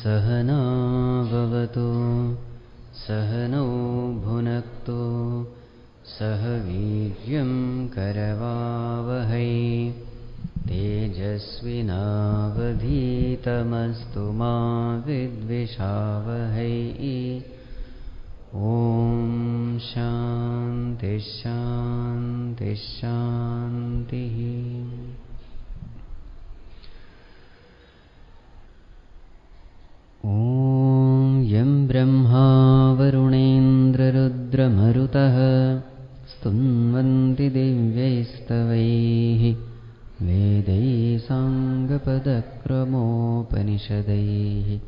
Sahana Vavatu Sahano Bhunaktu Sahaviryam Karavavahai Tejasvinavadhitamastu ma vidvishavahai. Om Shanti Shanti Shanti. Om Yam Brahma Varunendra Rudra Marutaha Stunvanti Divyaistavaihi Vedai Sangapadakramopanisadaihi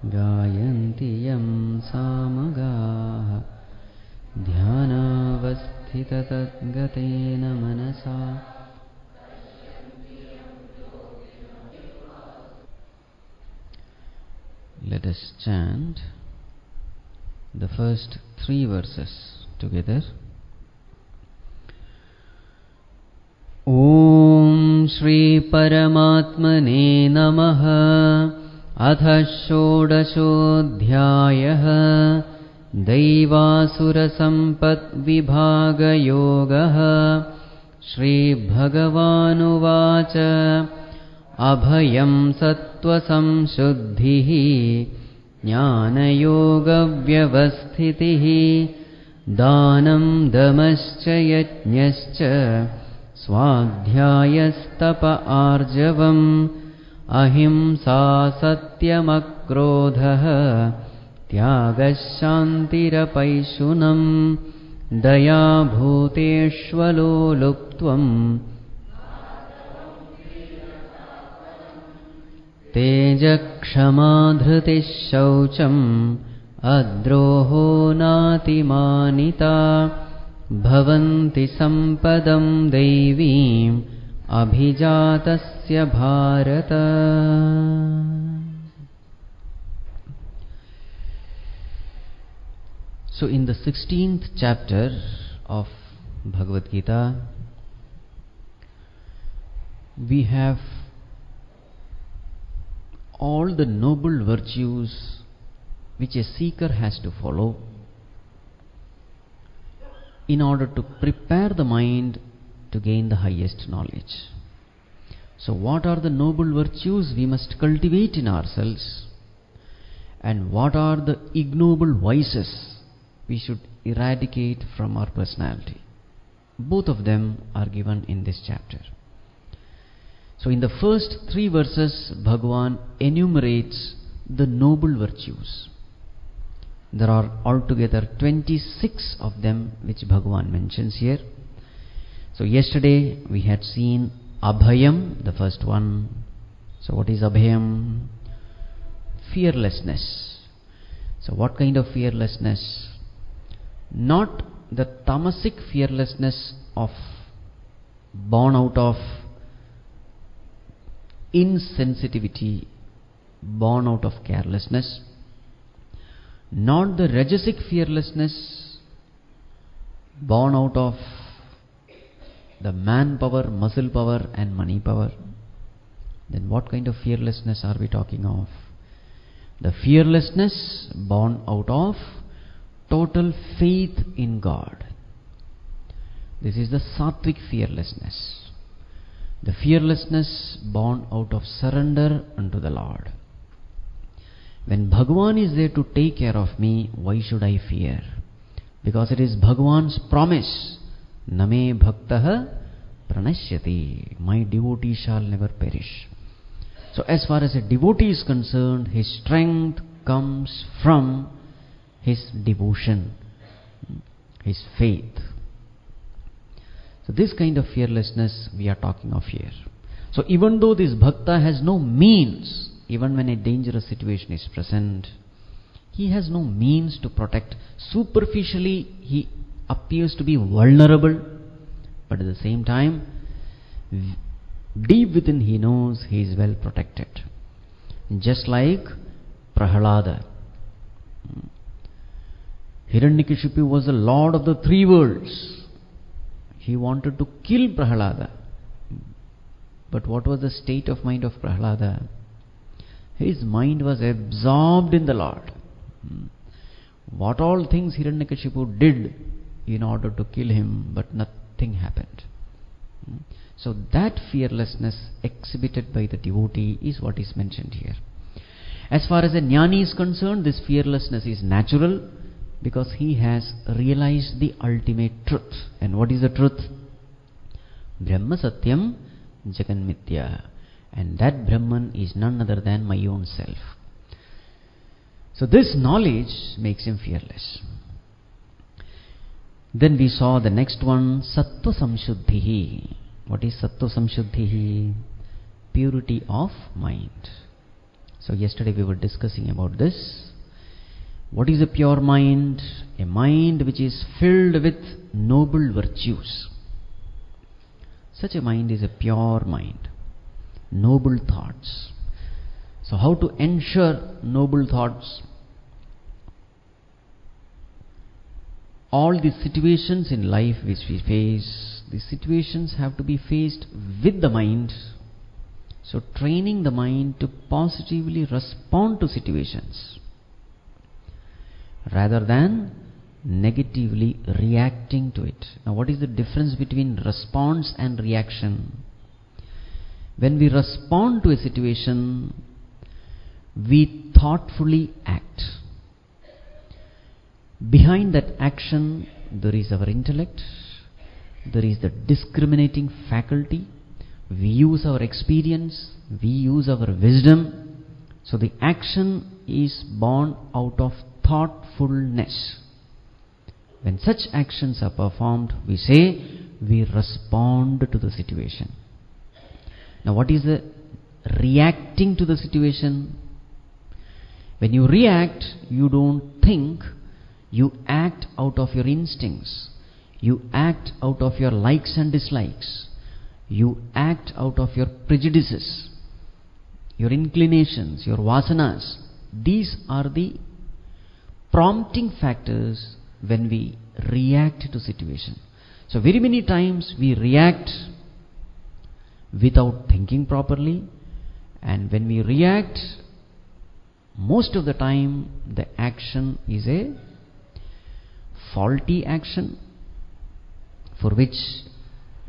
Gayanti Yam Samagaha Dhyanavasthitatatgatena Manasa. Let us chant the first 3 verses together. Om Shri Paramatmane Namaha. Atha Shodashodhyayaha Daivasura Sampat Vibhaga Yogaha. Shri Bhagavān Uvacha abhayam sattva samshuddhihi Jñāna Yoga vyavasthitihi dānam damascha yajñascha swadhyayastapa arjavam ahimsa satyamakrodha tyagasshantirapaisunam daya bhuteshvalo luptvam Tejakshama-dhritis shaucham adroho natimanita bhavanti sampadam deivim abhijatasya bharata. So in the 16th chapter of Bhagavad Gita, we have all the noble virtues which a seeker has to follow in order to prepare the mind to gain the highest knowledge. So what are the noble virtues we must cultivate in ourselves, and what are the ignoble vices we should eradicate from our personality? Both of them are given in this chapter. So in the first 3 verses, Bhagavan enumerates the noble virtues. There are altogether 26 of them which Bhagavan mentions here. So yesterday we had seen abhayam, the first one. So what is abhayam? Fearlessness. So what kind of fearlessness? Not the tamasic fearlessness of born out of insensitivity, born out of carelessness, not the rajasic fearlessness born out of the manpower, muscle power and money power. Then what kind of fearlessness are we talking of? The fearlessness born out of total faith in God. This is the sattvic fearlessness. The fearlessness born out of surrender unto the Lord. When Bhagavan is there to take care of me, why should I fear? Because it is Bhagavan's promise. Name bhaktaha pranashyati. My devotee shall never perish. So as far as a devotee is concerned, his strength comes from his devotion, his faith. So this kind of fearlessness we are talking of here. So even though this bhakta has no means, even when a dangerous situation is present, he has no means to protect. Superficially he appears to be vulnerable, but at the same time, deep within he knows he is well protected. Just like Prahalada. Hiranyakashipu was the lord of the 3 worlds. He wanted to kill Prahalada. But what was the state of mind of Prahalada? His mind was absorbed in the Lord. What all things Hiranyakashipu did in order to kill him, but nothing happened. So that fearlessness exhibited by the devotee is what is mentioned here. As far as a Jnānī is concerned, this fearlessness is natural because he has realized the ultimate truth. And what is the truth? Brahma Satyam Jagan Mithya. And that Brahman is none other than my own self. So this knowledge makes him fearless. Then we saw the next one, Sattva Samshuddhihi. What is Sattva Samshuddhihi? Purity of mind. So yesterday we were discussing about this. What is a pure mind? A mind which is filled with noble virtues. Such a mind is a pure mind. Noble thoughts. So how to ensure noble thoughts? All the situations in life which we face, the situations have to be faced with the mind. So training the mind to positively respond to situations rather than negatively reacting to it. Now what is the difference between response and reaction? When we respond to a situation, we thoughtfully act. Behind that action, there is our intellect, there is the discriminating faculty, we use our experience, we use our wisdom. So the action is born out of thoughtfulness. When such actions are performed, we say we respond to the situation. Now what is the reacting to the situation? When you react, you don't think, you act out of your instincts. You act out of your likes and dislikes. You act out of your prejudices, your inclinations, your vasanas. These are the prompting factors when we react to situation. So very many times we react without thinking properly, and when we react, most of the time the action is a faulty action for which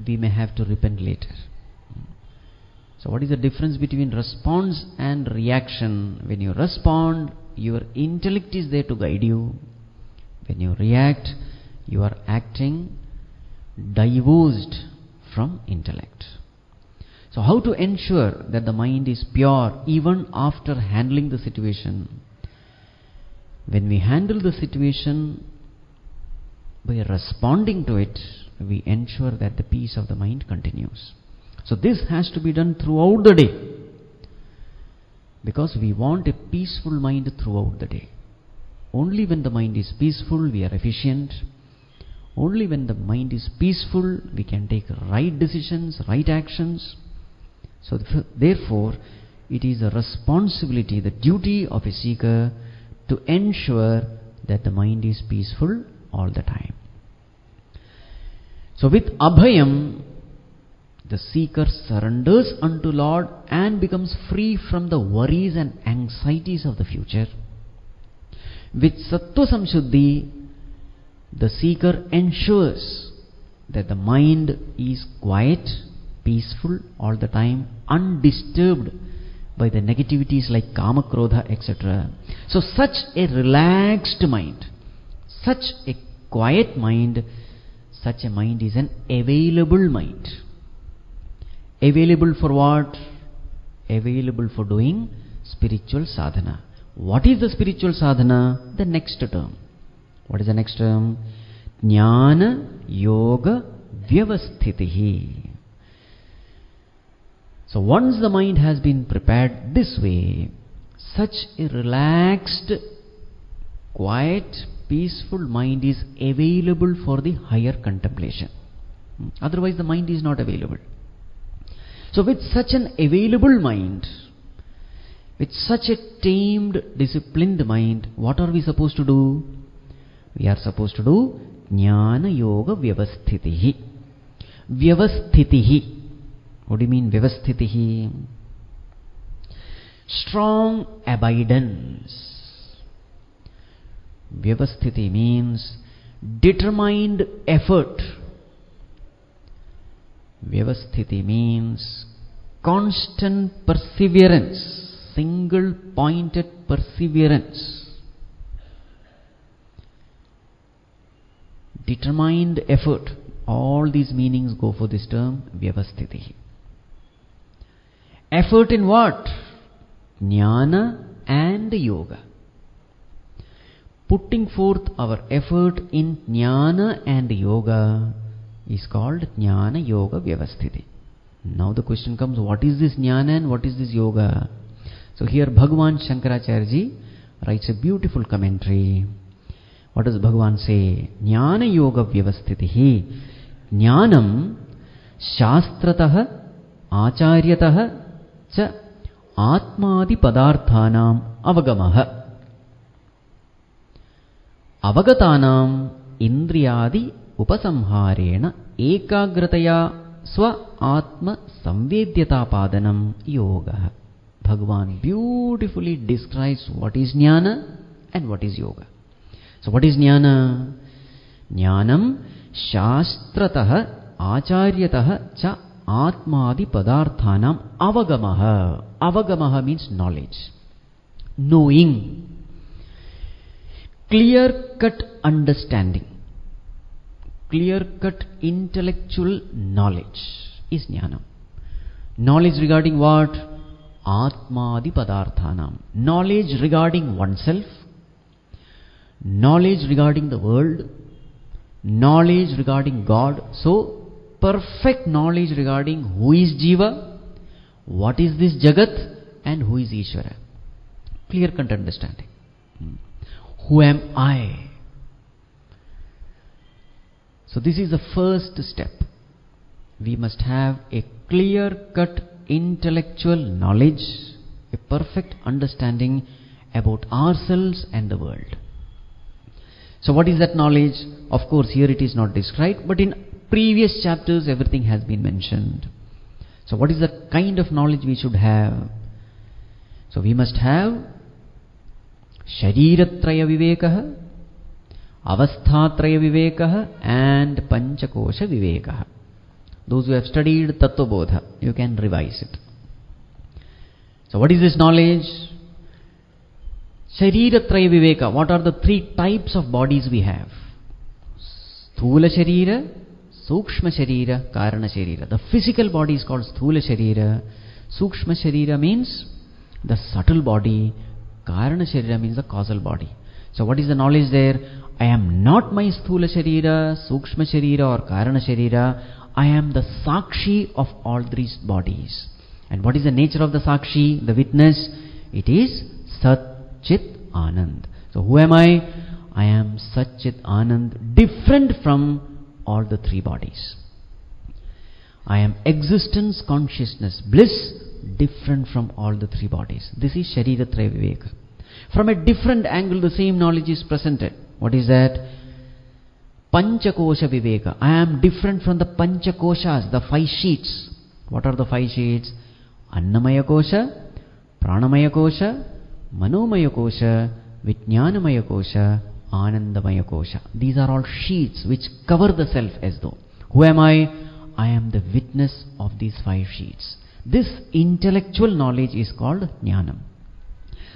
we may have to repent later. So what is the difference between response and reaction? When you respond, your intellect is there to guide you. When you react, you are acting divorced from intellect. So how to ensure that the mind is pure even after handling the situation? When we handle the situation, by responding to it, we ensure that the peace of the mind continues. So this has to be done throughout the day, because we want a peaceful mind throughout the day. Only when the mind is peaceful, we are efficient. Only when the mind is peaceful, we can take right decisions, right actions. So therefore, it is a responsibility, the duty of a seeker to ensure that the mind is peaceful all the time. So with abhayam, the seeker surrenders unto Lord and becomes free from the worries and anxieties of the future. With sattva samshuddhi, the seeker ensures that the mind is quiet, peaceful all the time, undisturbed by the negativities like kama, krodha, etc. So such a relaxed mind, such a quiet mind, such a mind is an available mind. Available for what? Available for doing spiritual sadhana. What is the spiritual sadhana? The next term. What is the next term? Jñāna Yoga VYAVASTHITIHI. So once the mind has been prepared this way, such a relaxed, quiet, peaceful mind is available for the higher contemplation. Otherwise the mind is not available. So with such an available mind, with such a tamed, disciplined mind, what are we supposed to do? We are supposed to do Jñāna Yoga VYAVASTHITIHI. VYAVASTHITIHI. What do you mean VYAVASTHITIHI? strong abidance. Vyavasthiti means determined effort. Vyavasthiti means constant perseverance, single pointed perseverance. Determined effort. All these meanings go for this term Vyavasthitihi. Effort in what? Jnana and Yoga. Putting forth our effort in Jnana and Yoga is called Jñāna Yoga Vyavasthiti. Now the question comes, what is this Jnana and what is this Yoga? So here Bhagavān Shankarāchārya ji writes a beautiful commentary. What does Bhagavan say? Jñāna Yoga Vyavasthitihi. Jnanam Shastratah Acharyatah cha Atmadi Padarthanam Avagamaha. Avagatanam Indriyadi Upasamharena Ekagrataya Swa Atma Samvedyata Padanam Yoga. Bhagavan beautifully describes what is Jnana and what is Yoga. So what is Jnana? Jnanam Shastratah Acharyatah cha Atmadi Padarthanam Avagamaha. Avagamaha means knowledge, knowing, clear-cut understanding, clear-cut intellectual knowledge is Jnana. Knowledge regarding what? Atmadi Padarthanam. Knowledge regarding oneself, knowledge regarding the world, knowledge regarding God. So, perfect knowledge regarding who is Jīva, what is this jagat, and who is Īshvara. Clear-cut understanding. Who am I? So this is the first step. We must have a clear-cut intellectual knowledge, a perfect understanding about ourselves and the world. So what is that knowledge? Of course, here it is not described, but in previous chapters everything has been mentioned. So what is the kind of knowledge we should have? So we must have sharīratraya viveka, avasthātraya viveka, and pañcakosha viveka. Those who have studied Tattvabodha, you can revise it. So what is this knowledge? Sharīratraya viveka. What are the three types of bodies we have? Sthula sharīra, Sukshma sharīra, Karana sharīra. The physical body is called Sthula sharīra. Sukshma sharīra means the subtle body. Karana sharīra means the causal body. So what is the knowledge there? I am not my Sthula sharīra, Sukshma sharīra or Karana sharīra. I am the Sakshi of all these bodies. And what is the nature of the Sakshi, the witness? It is Sat Chit Anand. So who am I? I am Sat Chit Anand, different from all the three bodies. I am existence, consciousness, bliss, different from all the three bodies. This is Sharīratraya Viveka. From a different angle the same knowledge is presented. What is that? Pañcakosha Viveka. I am different from the Pañcakoshas, the 5 sheets. What are the 5 sheets? Annamaya Kosha, Pranamaya Kosha, Manomaya Kosha, Vijñānamaya Kosha, Anandamaya Kosha. These are all sheets which cover the self as though. Who am I? I am the witness of these 5 sheets. This intellectual knowledge is called Jnanam.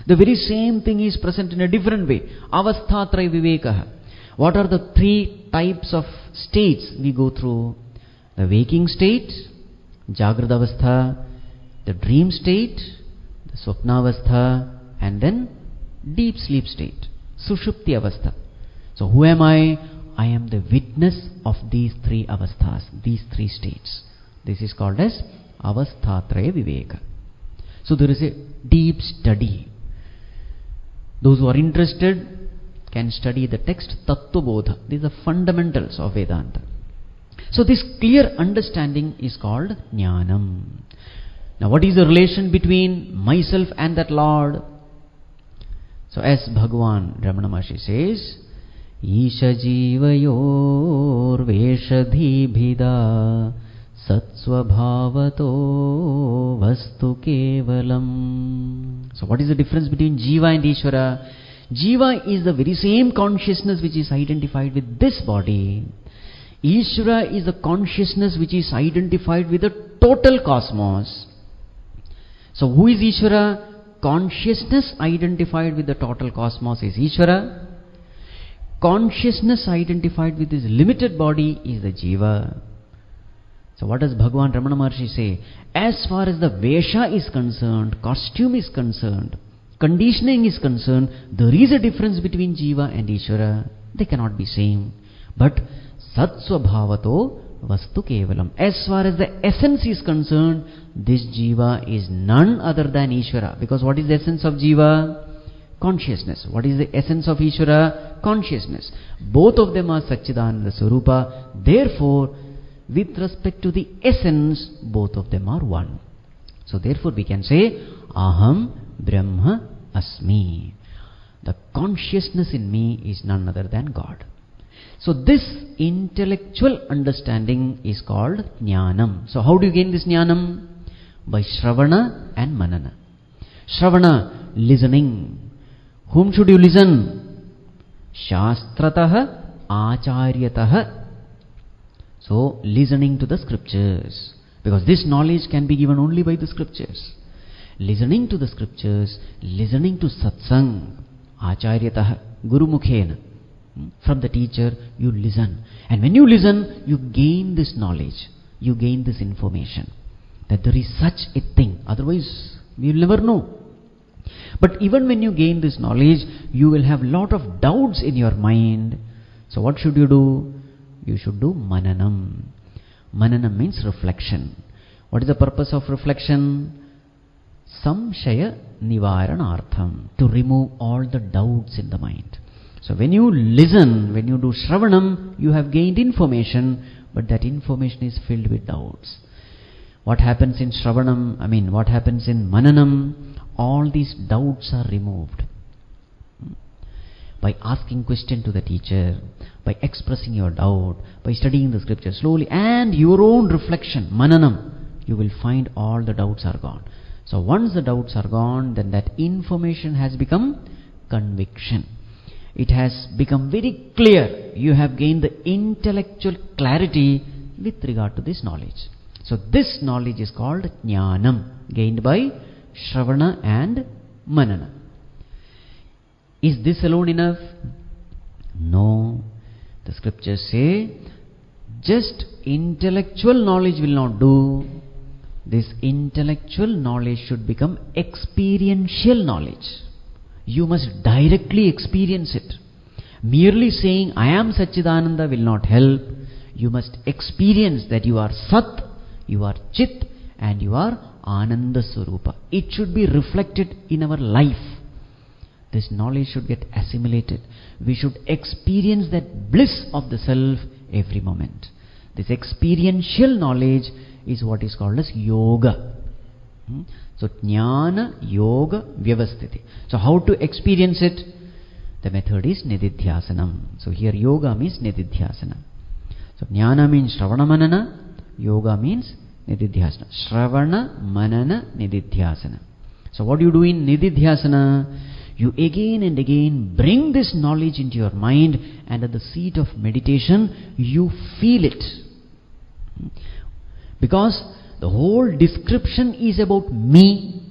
The very same thing is present in a different way. Avasthātraya viveka. What are the 3 types of states we go through? The waking state, Jagrata avastha, the dream state, the Swapna avastha, and then deep sleep state, Sushupti avastha. So who am I? I am the witness of these 3 avasthas, these 3 states. This is called as avasthātraya viveka. So there is a deep study. Those who are interested can study the text Tattvabodha. These are fundamentals of Vedanta. So this clear understanding is called Jnanam. Now what is the relation between myself and that Lord? So as Bhagavān Ramana Maharshi says, Isha jivayor veshadhi bhida satsvabhavato vastu kevalam. So what is the difference between Jiva and Īshvara? Jiva is the very same consciousness which is identified with this body. Īshvara is the consciousness which is identified with the total cosmos. So who is Īshvara? Consciousness identified with the total cosmos is Īshvara. Consciousness identified with this limited body is the Jiva. So what does Bhagavān Ramana Maharshi say? As far as the Vesha is concerned, costume is concerned, conditioning is concerned, there is a difference between Jiva and Īshvara. They cannot be same. But Satsvabhavato Vastu Kevalam. As far as the essence is concerned, this Jiva is none other than Īshvara. Because what is the essence of Jiva? Consciousness. What is the essence of Īshvara? Consciousness. Both of them are Satchidananda Swarupa. Therefore, with respect to the essence, both of them are one. So therefore we can say, Aham Brahma Asmi. The consciousness in me is none other than God. So this intellectual understanding is called Jnanam. So how do you gain this Jnanam? By Shravana and Manana. Shravana, listening. Whom should you listen? Shastrataha Acharyataha. So listening to the scriptures. Because this knowledge can be given only by the scriptures. Listening to the scriptures, listening to satsang, Acharyataha, Guru Mukhena. From the teacher, you listen. And when you listen, you gain this knowledge. You gain this information. That there is such a thing. Otherwise, we will never know. But even when you gain this knowledge, you will have lot of doubts in your mind. So what should you do? You should do mananam. Mananam means reflection. What is the purpose of reflection? Samshaya nivaranartham. To remove all the doubts in the mind. So when you listen, when you do Shravanam, you have gained information, but that information is filled with doubts. What happens in Shravanam, what happens in Mananam? All these doubts are removed. By asking question to the teacher, by expressing your doubt, by studying the scripture slowly, and your own reflection, Mananam, you will find all the doubts are gone. So once the doubts are gone, then that information has become conviction. It has become very clear. You have gained the intellectual clarity with regard to this knowledge. So this knowledge is called Jnanam, gained by Shravana and Manana. Is this alone enough? No. The scriptures say, just intellectual knowledge will not do. This intellectual knowledge should become experiential knowledge. You must directly experience it. Merely saying, I am Satchidananda will not help. You must experience that you are Sat, you are Chit, and you are Ananda Swarupa. It should be reflected in our life. This knowledge should get assimilated. We should experience that bliss of the self every moment. This experiential knowledge is what is called as Yoga. So Jnāna Yoga VYAVASTHITIhi. So how to experience it? The method is Nididhyāsanam. So here Yoga means Nididhyāsanam. So Jnana means Shravana Manana. Yoga means Nididhyāsana. Shravana Manana Nididhyāsana. So what do you do in Nididhyāsana? You again and again bring this knowledge into your mind, and at the seat of meditation you feel it. Because the whole description is about me,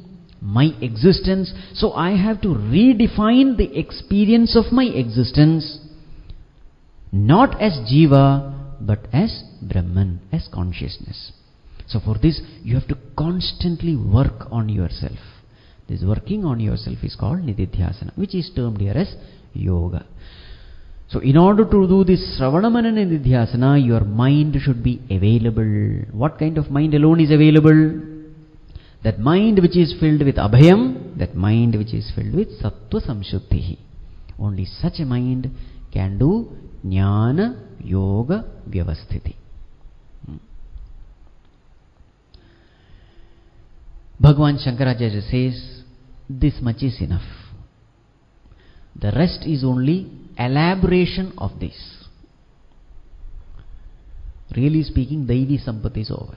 my existence. So I have to redefine the experience of my existence, not as Jiva, but as Brahman, as consciousness. So for this, you have to constantly work on yourself. This working on yourself is called Nididhyāsana, which is termed here as Yoga. So in order to do this Shravana Manana Nididhyāsana, your mind should be available. What kind of mind alone is available? That mind which is filled with abhayam, that mind which is filled with sattva samshuddhihi. Only such a mind can do Jnāna Yoga VYAVASTHITIhi. Bhagavān Shankarāchārya says, this much is enough. The rest is only elaboration of this. really speaking, Daivi Sampati is over.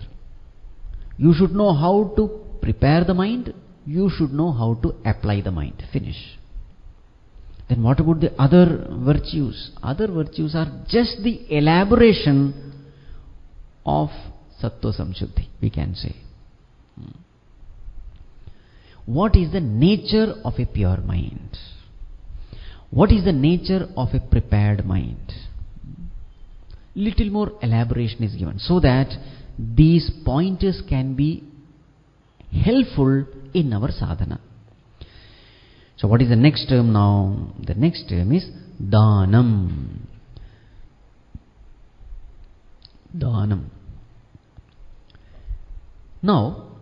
You should know how to prepare the mind. You should know how to apply the mind. Finish. Then what about the other virtues? Other virtues are just the elaboration of Sattva Samshuddhi, we can say. What is the nature of a pure mind? What is the nature of a prepared mind? Little more elaboration is given so that these pointers can be helpful in our sadhana. So what is the next term now? The next term is Dānam. Dānam. Now,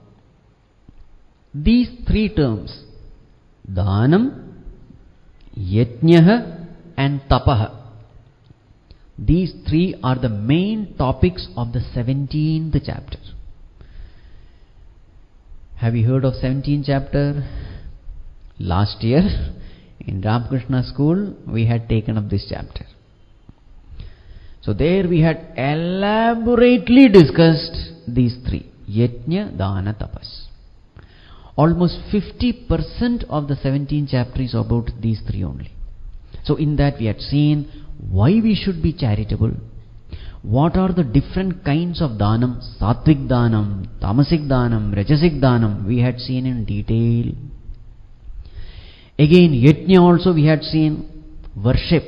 these three terms, Dānam, Yajñah and Tapaha, these three are the main topics of the 17th chapter. Have you heard of 17th chapter? Last year in Ramakrishna school we had taken up this chapter. So there we had elaborately discussed these three, Yajña, Dāna, Tapas. Almost 50% of the 17th chapter is about these three only. So in that we had seen why we should be charitable, what are the different kinds of dhanam, sattvic dhanam, tamasic dhanam, rajasic dhanam, we had seen in detail. Again, yajna also we had seen worship.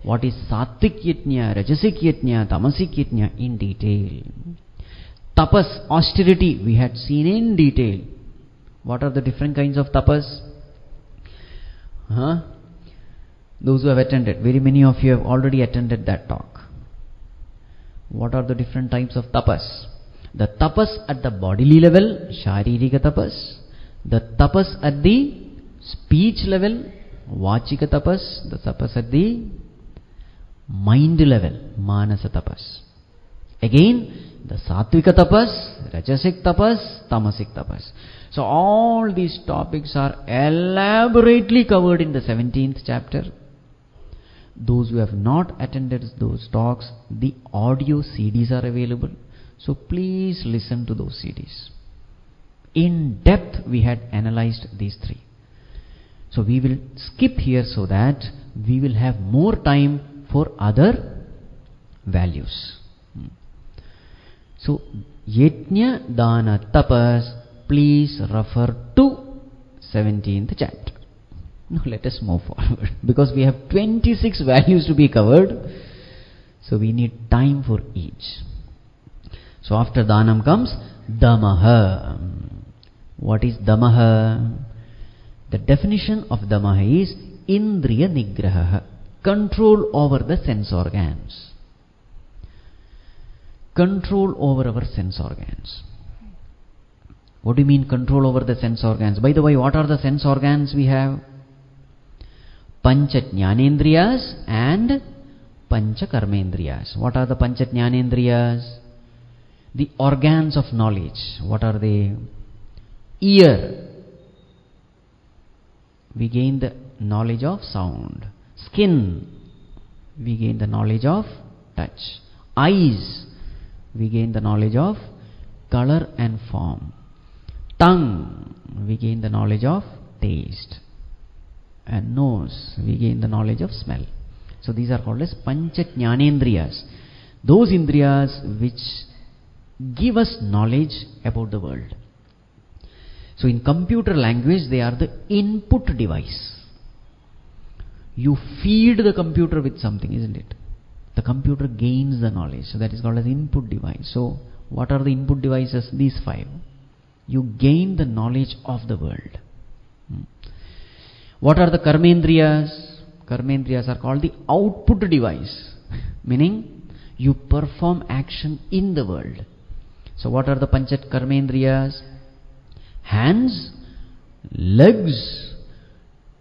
What is sattvic yajna, rajasic yajna, tamasic yajna in detail. Tapas, austerity, we had seen in detail. What are the different kinds of tapas? Those who have attended, very many of you have already attended that talk. What are the different types of tapas? The tapas at the bodily level, sharirika tapas. The tapas at the speech level, vachika tapas. The tapas at the mind level, manasa tapas. Again, the sattvika tapas, rajasic tapas, tamasic tapas. So all these topics are elaborately covered in the 17th chapter. Those who have not attended those talks, the audio CDs are available. So please listen to those CDs. In depth we had analyzed these three. So we will skip here so that we will have more time for other values. So Yajña, Dāna, Tapas, please refer to 17th chapter. Now let us move forward because we have 26 values to be covered. So we need time for each. So after Dhanam comes Damaha. What is Damaha? The definition of Damaha is Indriya Nigraha, control over the sense organs. Control over our sense organs. What do you mean control over the sense organs? By the way, what are the sense organs we have? Pancha Jnanendriyas and Pancha Karmendriyas. What are the Pancha Jnanendriyas? The organs of knowledge. What are they? Ear. We gain the knowledge of sound. Skin. We gain the knowledge of touch. Eyes. We gain the knowledge of color and form. Tongue. We gain the knowledge of taste. And nose, we gain the knowledge of smell. So these are called as Pancha Jnanendriyas. Those indriyas which give us knowledge about the world. So in computer language, they are the input device. You feed the computer with something, isn't it? The computer gains the knowledge. So that is called as input device. So what are the input devices? These five. You gain the knowledge of the world. What are the karmendriyas? Karmendriyas are called the output device, meaning you perform action in the world. So what are the panchat karmendriyas? Hands, legs,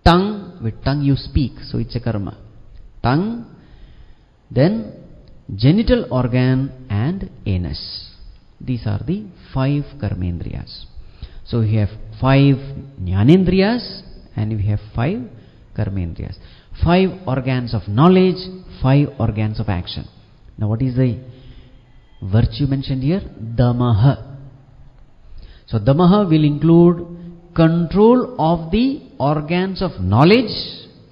tongue. With tongue you speak, so it's a karma. Tongue, then genital organ and anus. These are the 5 karmendriyas. So we have 5 jnanendriyas and we have 5 karmendriyas. 5 organs of knowledge, 5 organs of action. Now what is the virtue mentioned here? Damaha. So damaha will include control of the organs of knowledge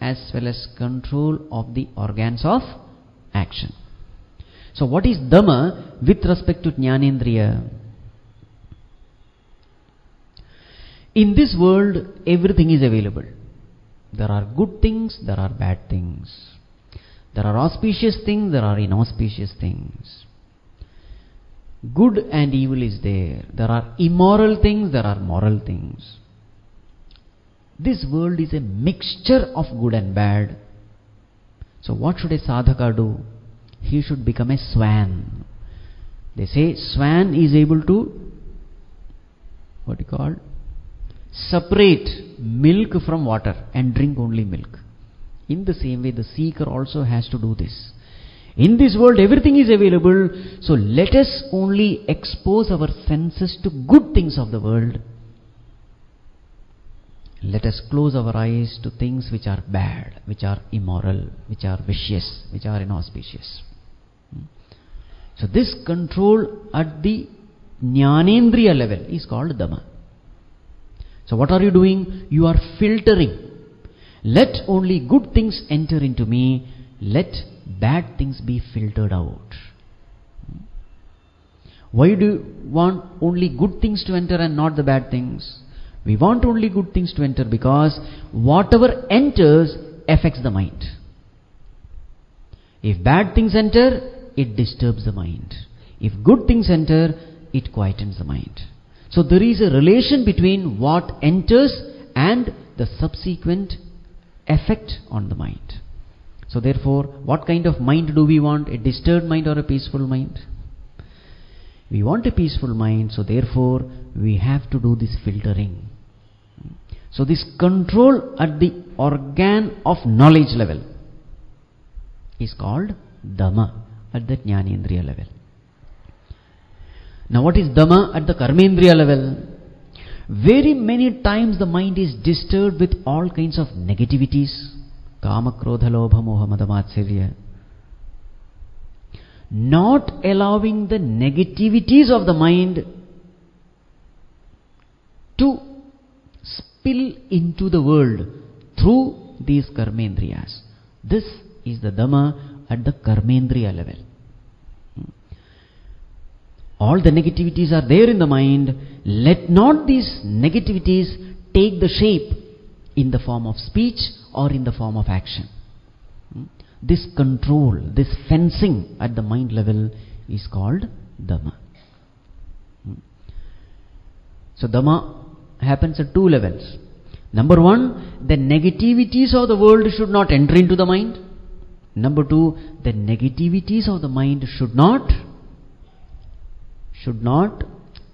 as well as control of the organs of action. So what is Dhamma with respect to Jnanendriya? In this world, everything is available. There are good things, there are bad things. There are auspicious things, there are inauspicious things. Good and evil is there. There are immoral things, there are moral things. This world is a mixture of good and bad. So what should a sadhaka do? He should become a swan. They say swan is able to, separate milk from water and drink only milk. In the same way, the seeker also has to do this. In this world, everything is available, so let us only expose our senses to good things of the world. Let us close our eyes to things which are bad, which are immoral, which are vicious, which are inauspicious. So this control at the Jnanendriya level is called Dhamma. So what are you doing? You are filtering. Let only good things enter into me. Let bad things be filtered out. Why do you want only good things to enter and not the bad things? We want only good things to enter because whatever enters affects the mind. If bad things enter, it disturbs the mind. If good things enter, it quietens the mind. So there is a relation between what enters and the subsequent effect on the mind. So therefore, what kind of mind do we want? A disturbed mind or a peaceful mind? We want a peaceful mind, so therefore we have to do this filtering. So this control at the organ of knowledge level is called Dhamma at the Jnanendriya level. Now what is Dhamma at the Karmendriya level? Very many times the mind is disturbed with all kinds of negativities. Kama, Krodha, Lobha, Moha, Mada, Matsarya. Not allowing the negativities of the mind to spill into the world through these Karmendriyas. This is the Dhamma at the Karmendriya level. All the negativities are there in the mind. Let not these negativities take the shape in the form of speech or in the form of action. This control, this fencing at the mind level is called Dhamma. So Dhamma happens at two levels. Number one, the negativities of the world should not enter into the mind. Number two, the negativities of the mind should not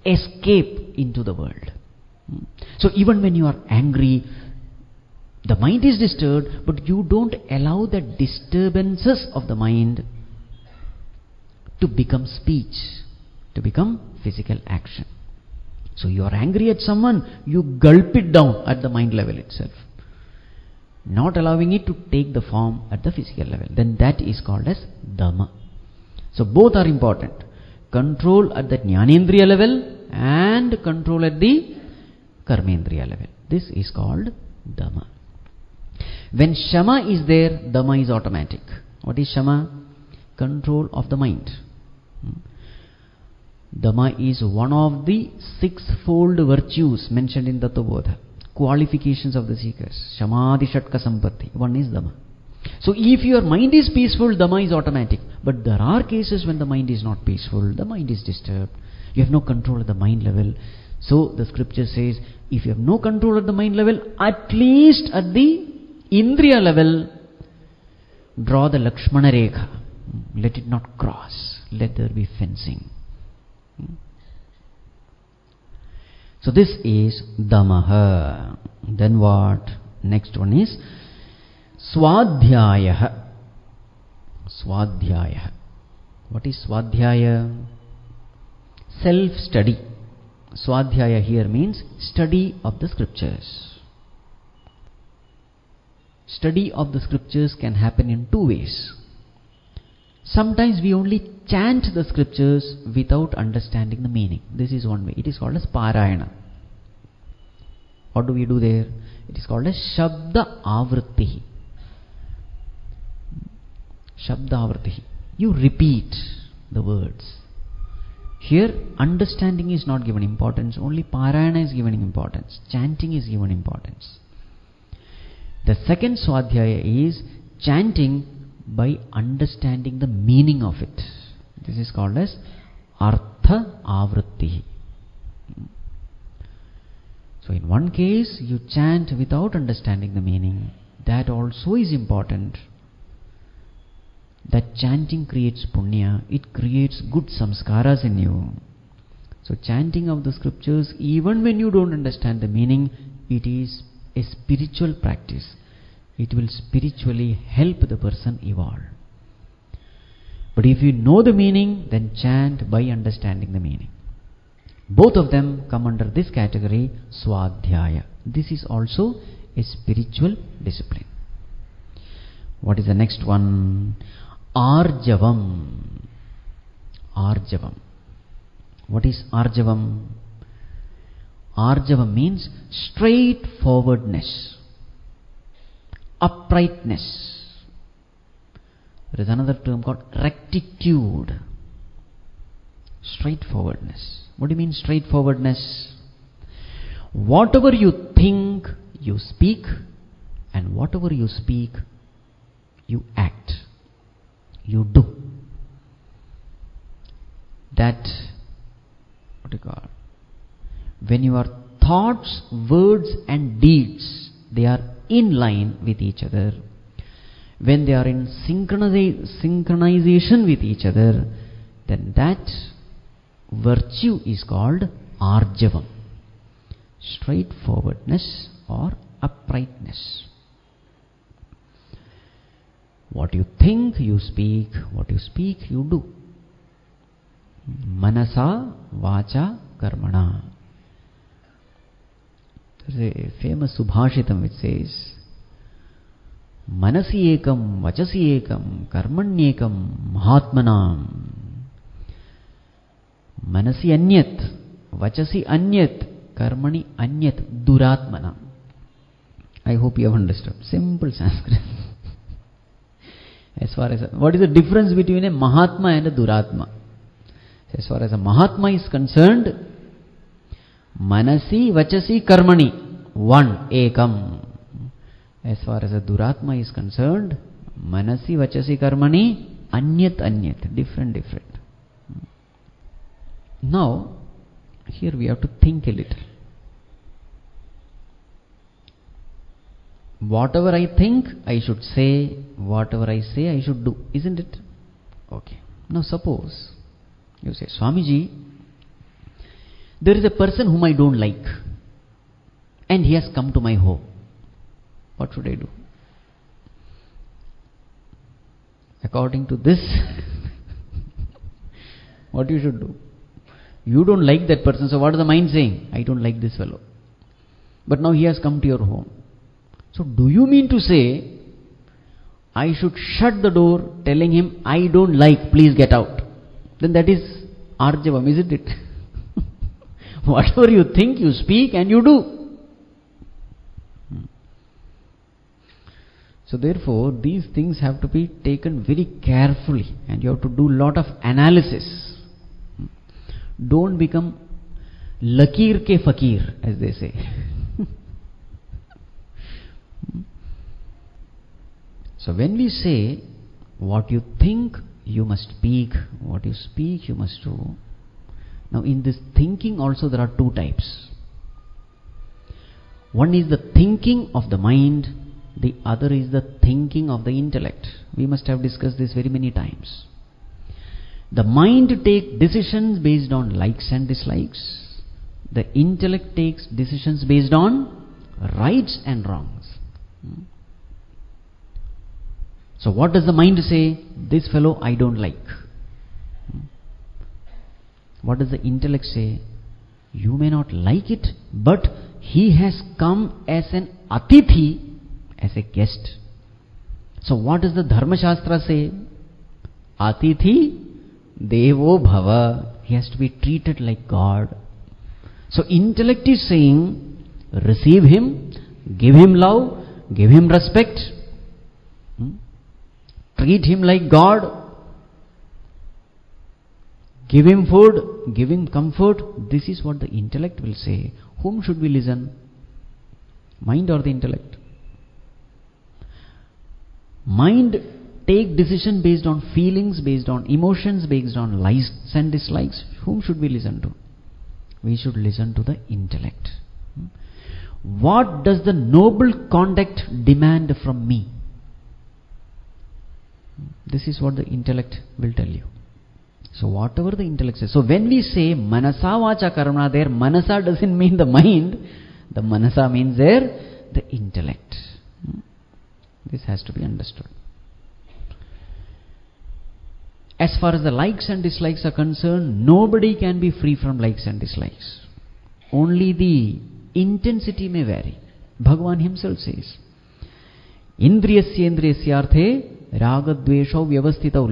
escape into the world. So even when you are angry, the mind is disturbed, but you don't allow the disturbances of the mind to become speech, to become physical action. So you are angry at someone, you gulp it down at the mind level itself, not allowing it to take the form at the physical level. Then that is called as Dhamma. So both are important. Control at the Jnanendriya level and control at the Karmendriya level. This is called Dhamma. When Shama is there, Dhamma is automatic. What is Shama? Control of the mind. Dhamma is one of the sixfold virtues mentioned in Tattvabodha. Qualifications of the seekers. Shamadhi Shatka Sampatti. One is Dhamma. So if your mind is peaceful, Dhamma is automatic. But there are cases when the mind is not peaceful, the mind is disturbed. You have no control at the mind level. So the scripture says, if you have no control at the mind level, at least at the Indriya level, draw the Lakshmana Rekha. Let it not cross. Let there be fencing. So this is Dhammaha. Then what? Next one is Swadhyaya. Swadhyaya. What is Swadhyaya? Self-study. Swadhyaya here means study of the scriptures. Study of the scriptures can happen in two ways. Sometimes we only chant the scriptures without understanding the meaning. This is one way. It is called as Parayana. What do we do there? It is called as Shabda Avrittihi. Shabda Avrittihi. You repeat the words. Here, understanding is not given importance, only Parayana is given importance, chanting is given importance. The second Swadhyaya is chanting by understanding the meaning of it. This is called as Artha Avrittihi. So in one case, you chant without understanding the meaning. That also is important. That chanting creates punya, it creates good samskaras in you. So chanting of the scriptures, even when you don't understand the meaning, it is a spiritual practice. It will spiritually help the person evolve. But if you know the meaning, then chant by understanding the meaning. Both of them come under this category, Swadhyaya. This is also a spiritual discipline. What is the next one? Arjavam. Arjavam. What is Arjavam? Arjavam means straightforwardness, uprightness. There is another term called rectitude. Straightforwardness. What do you mean straightforwardness? Whatever you think, you speak, and whatever you speak, you act. You do. That, what do you call? When your thoughts, words and deeds, they are in line with each other, when they are in synchronization with each other, then that virtue is called Arjavam. Straightforwardness or uprightness. What you think, you speak. What you speak, you do. Manasa, vacha, karmana. There is a famous Subhashitam which says, Manasi ekam, vachasi ekam, karmanyekam, mahatmanam. Manasi anyat, vachasi anyat, karmani anyat, duratmanam. I hope you have understood. Simple Sanskrit. As far as what is the difference between a Mahatma and a Duratma? As far as a Mahatma is concerned, Manasi, Vachasi, Karmani, one, Ekam. As far as a Duratma is concerned, Manasi, Vachasi, Karmani, Anyat, Anyat, different. Now, here we have to think a little. Whatever I think, I should say. Whatever I say, I should do. Isn't it? Okay. Now suppose you say, Swamiji, there is a person whom I don't like, and he has come to my home. What should I do? According to this, what you should do? You don't like that person, so what is the mind saying? I don't like this fellow. But now he has come to your home. So do you mean to say, I should shut the door telling him, I don't like, please get out? Then that is Arjavam, isn't it? Whatever you think, you speak and you do. So therefore, these things have to be taken very carefully, and you have to do a lot of analysis. Don't become lakir ke fakir, as they say. So when we say, what you think, you must speak, what you speak, you must do. Now in this thinking also there are two types. One is the thinking of the mind, the other is the thinking of the intellect. We must have discussed this very many times. The mind takes decisions based on likes and dislikes. The intellect takes decisions based on rights and wrongs. So what does the mind say? This fellow I don't like. What does the intellect say? You may not like it, but he has come as an atithi, as a guest. So what does the Dharma Shastra say? Atithi Devo Bhava. He has to be treated like God. So intellect is saying, receive him, give him love, give him respect, treat him like God, give him food, give him comfort. This is what the intellect will say. Whom should we listen? Mind or the intellect? Mind take decision based on feelings, based on emotions, based on likes and dislikes. Whom should we listen to? We should listen to the intellect. What does the noble conduct demand from me? This is what the intellect will tell you. So whatever the intellect says. So when we say manasa vacha karmana, there manasa doesn't mean the mind. The manasa means there the intellect. This has to be understood. As far as the likes and dislikes are concerned, nobody can be free from likes and dislikes. Only the intensity may vary. Bhagavan himself says, Indriyasyendriyasyarthe ragadvesho vyavasthitau.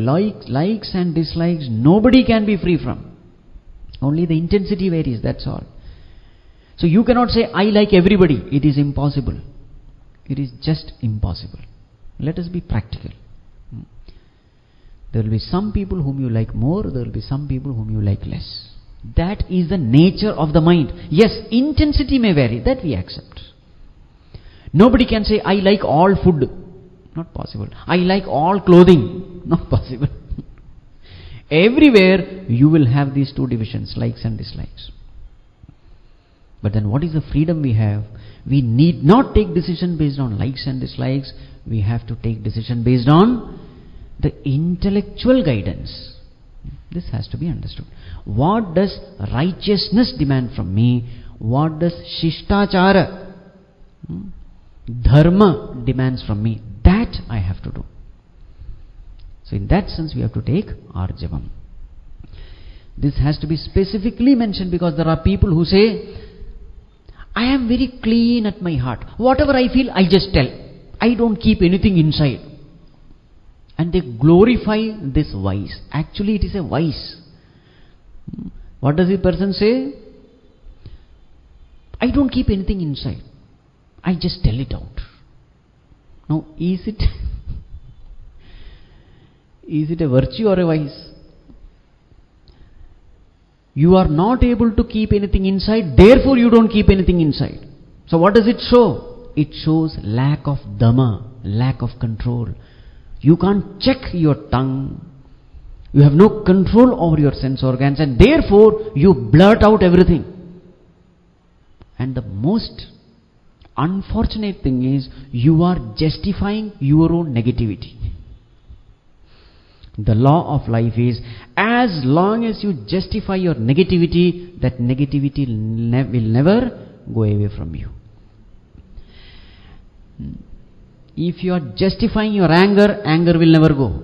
Likes and dislikes, nobody can be free from. Only the intensity varies, that's all. So you cannot say, I like everybody. It is impossible. It is just impossible. Let us be practical. There will be some people whom you like more, there will be some people whom you like less. That is the nature of the mind. Yes, intensity may vary, that we accept. Nobody can say, I like all food. Not possible. I like all clothing. Not possible. Everywhere you will have these two divisions, likes and dislikes. But then what is the freedom we have? We need not take decision based on likes and dislikes. We have to take decision based on the intellectual guidance. This has to be understood. What does righteousness demand from me? What does shishtachara, dharma demands from me? That I have to do. So in that sense we have to take arjavam. This has to be specifically mentioned because there are people who say, I am very clean at my heart. Whatever I feel, I just tell. I don't keep anything inside. And they glorify this vice. Actually, it is a vice. What does the person say? I don't keep anything inside. I just tell it out. Now, is it a virtue or a vice? You are not able to keep anything inside, therefore you don't keep anything inside. So what does it show? It shows lack of dhamma, lack of control. You can't check your tongue. You have no control over your sense organs, and therefore you blurt out everything. And the most unfortunate thing is, you are justifying your own negativity. The law of life is, as long as you justify your negativity, that negativity will never go away from you. If you are justifying your anger, anger will never go.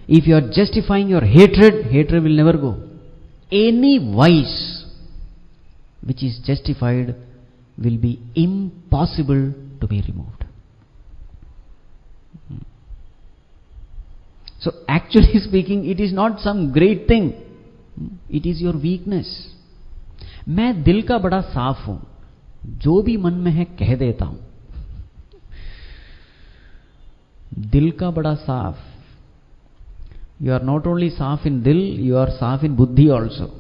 If you are justifying your hatred, hatred will never go. Any vice which is justified will be impossible to be removed. So actually speaking, it is not some great thing. It is your weakness. मैं दिल का बड़ा साफ हूं, जो भी मन में है कह देता हूं. दिल का बड़ा साफ. You are not only साफ in दिल, you are साफ in बुद्धि also.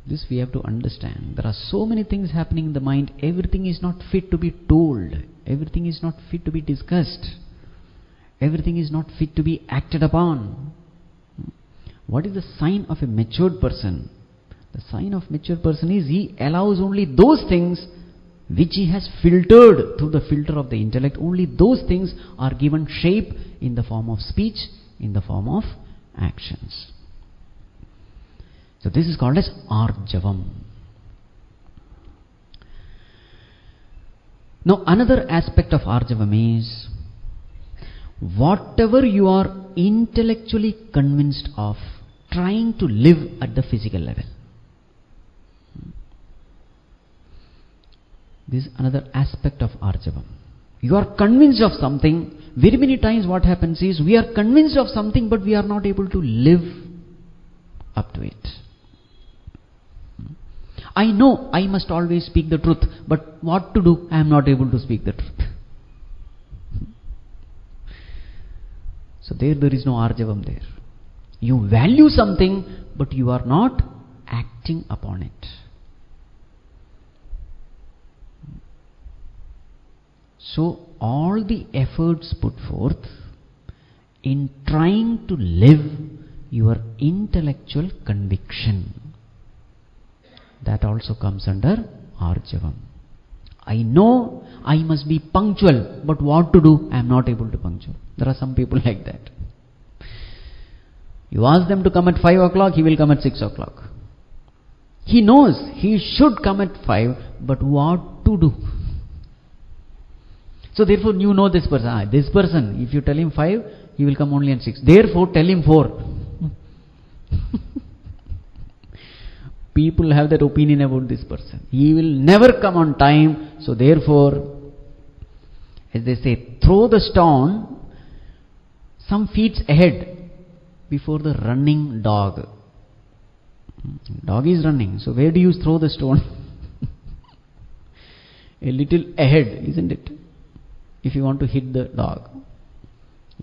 This we have to understand. There are so many things happening in the mind. Everything is not fit to be told. Everything is not fit to be discussed. Everything is not fit to be acted upon. What is the sign of a matured person? The sign of matured person is he allows only those things which he has filtered through the filter of the intellect. Only those things are given shape in the form of speech, in the form of actions. So this is called as arjavam. Now another aspect of arjavam is, whatever you are intellectually convinced of, trying to live at the physical level. This is another aspect of arjavam. You are convinced of something. Very many times what happens is, we are convinced of something, but we are not able to live up to it. I know I must always speak the truth, but what to do? I am not able to speak the truth. So there is no arjavam there. You value something, but you are not acting upon it. So all the efforts put forth in trying to live your intellectual conviction, that also comes under arjavam. I know I must be punctual, but what to do? I am not able to punctual. There are some people like that. You ask them to come at 5 o'clock, he will come at 6 o'clock. He knows he should come at 5, but what to do? So therefore you know this person. This person, if you tell him 5, he will come only at 6. Therefore tell him 4. People have that opinion about this person. He will never come on time. So therefore, as they say, throw the stone some feet ahead before the running dog. Dog is running. So where do you throw the stone? A little ahead, isn't it? If you want to hit the dog.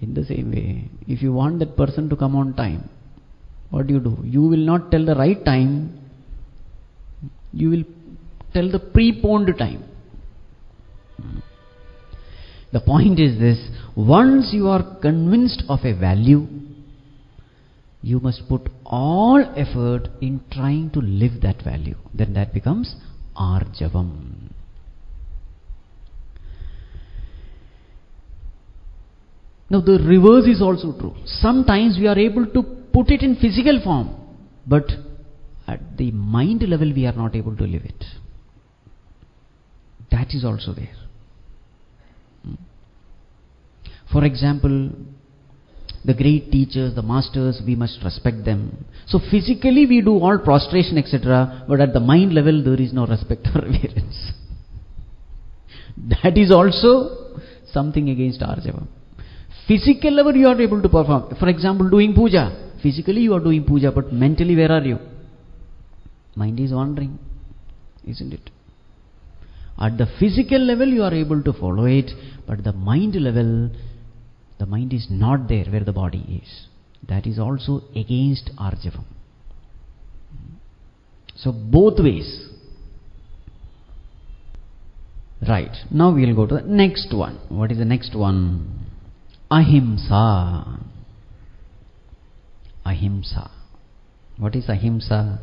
In the same way, if you want that person to come on time, what do? You will not tell the right time. You will tell the preponed time. The point is this: once you are convinced of a value, you must put all effort in trying to live that value. Then that becomes arjavam. Now the reverse is also true. Sometimes we are able to put it in physical form, but at the mind level we are not able to live it. That is also there. For example, the great teachers, the masters, we must respect them. So physically we do all prostration, etc., but at the mind level there is no respect or reverence. That is also something against arjavam. Physical level you are able to perform. For example, doing puja. Physically you are doing puja, but mentally where are you? Mind is wandering, isn't it? At the physical level you are able to follow it, but the mind level, the mind is not there where the body is. That is also against arjavam. So both ways. Right. Now we will go to the next one. What is the next one? Ahimsa. Ahimsa. What is ahimsa?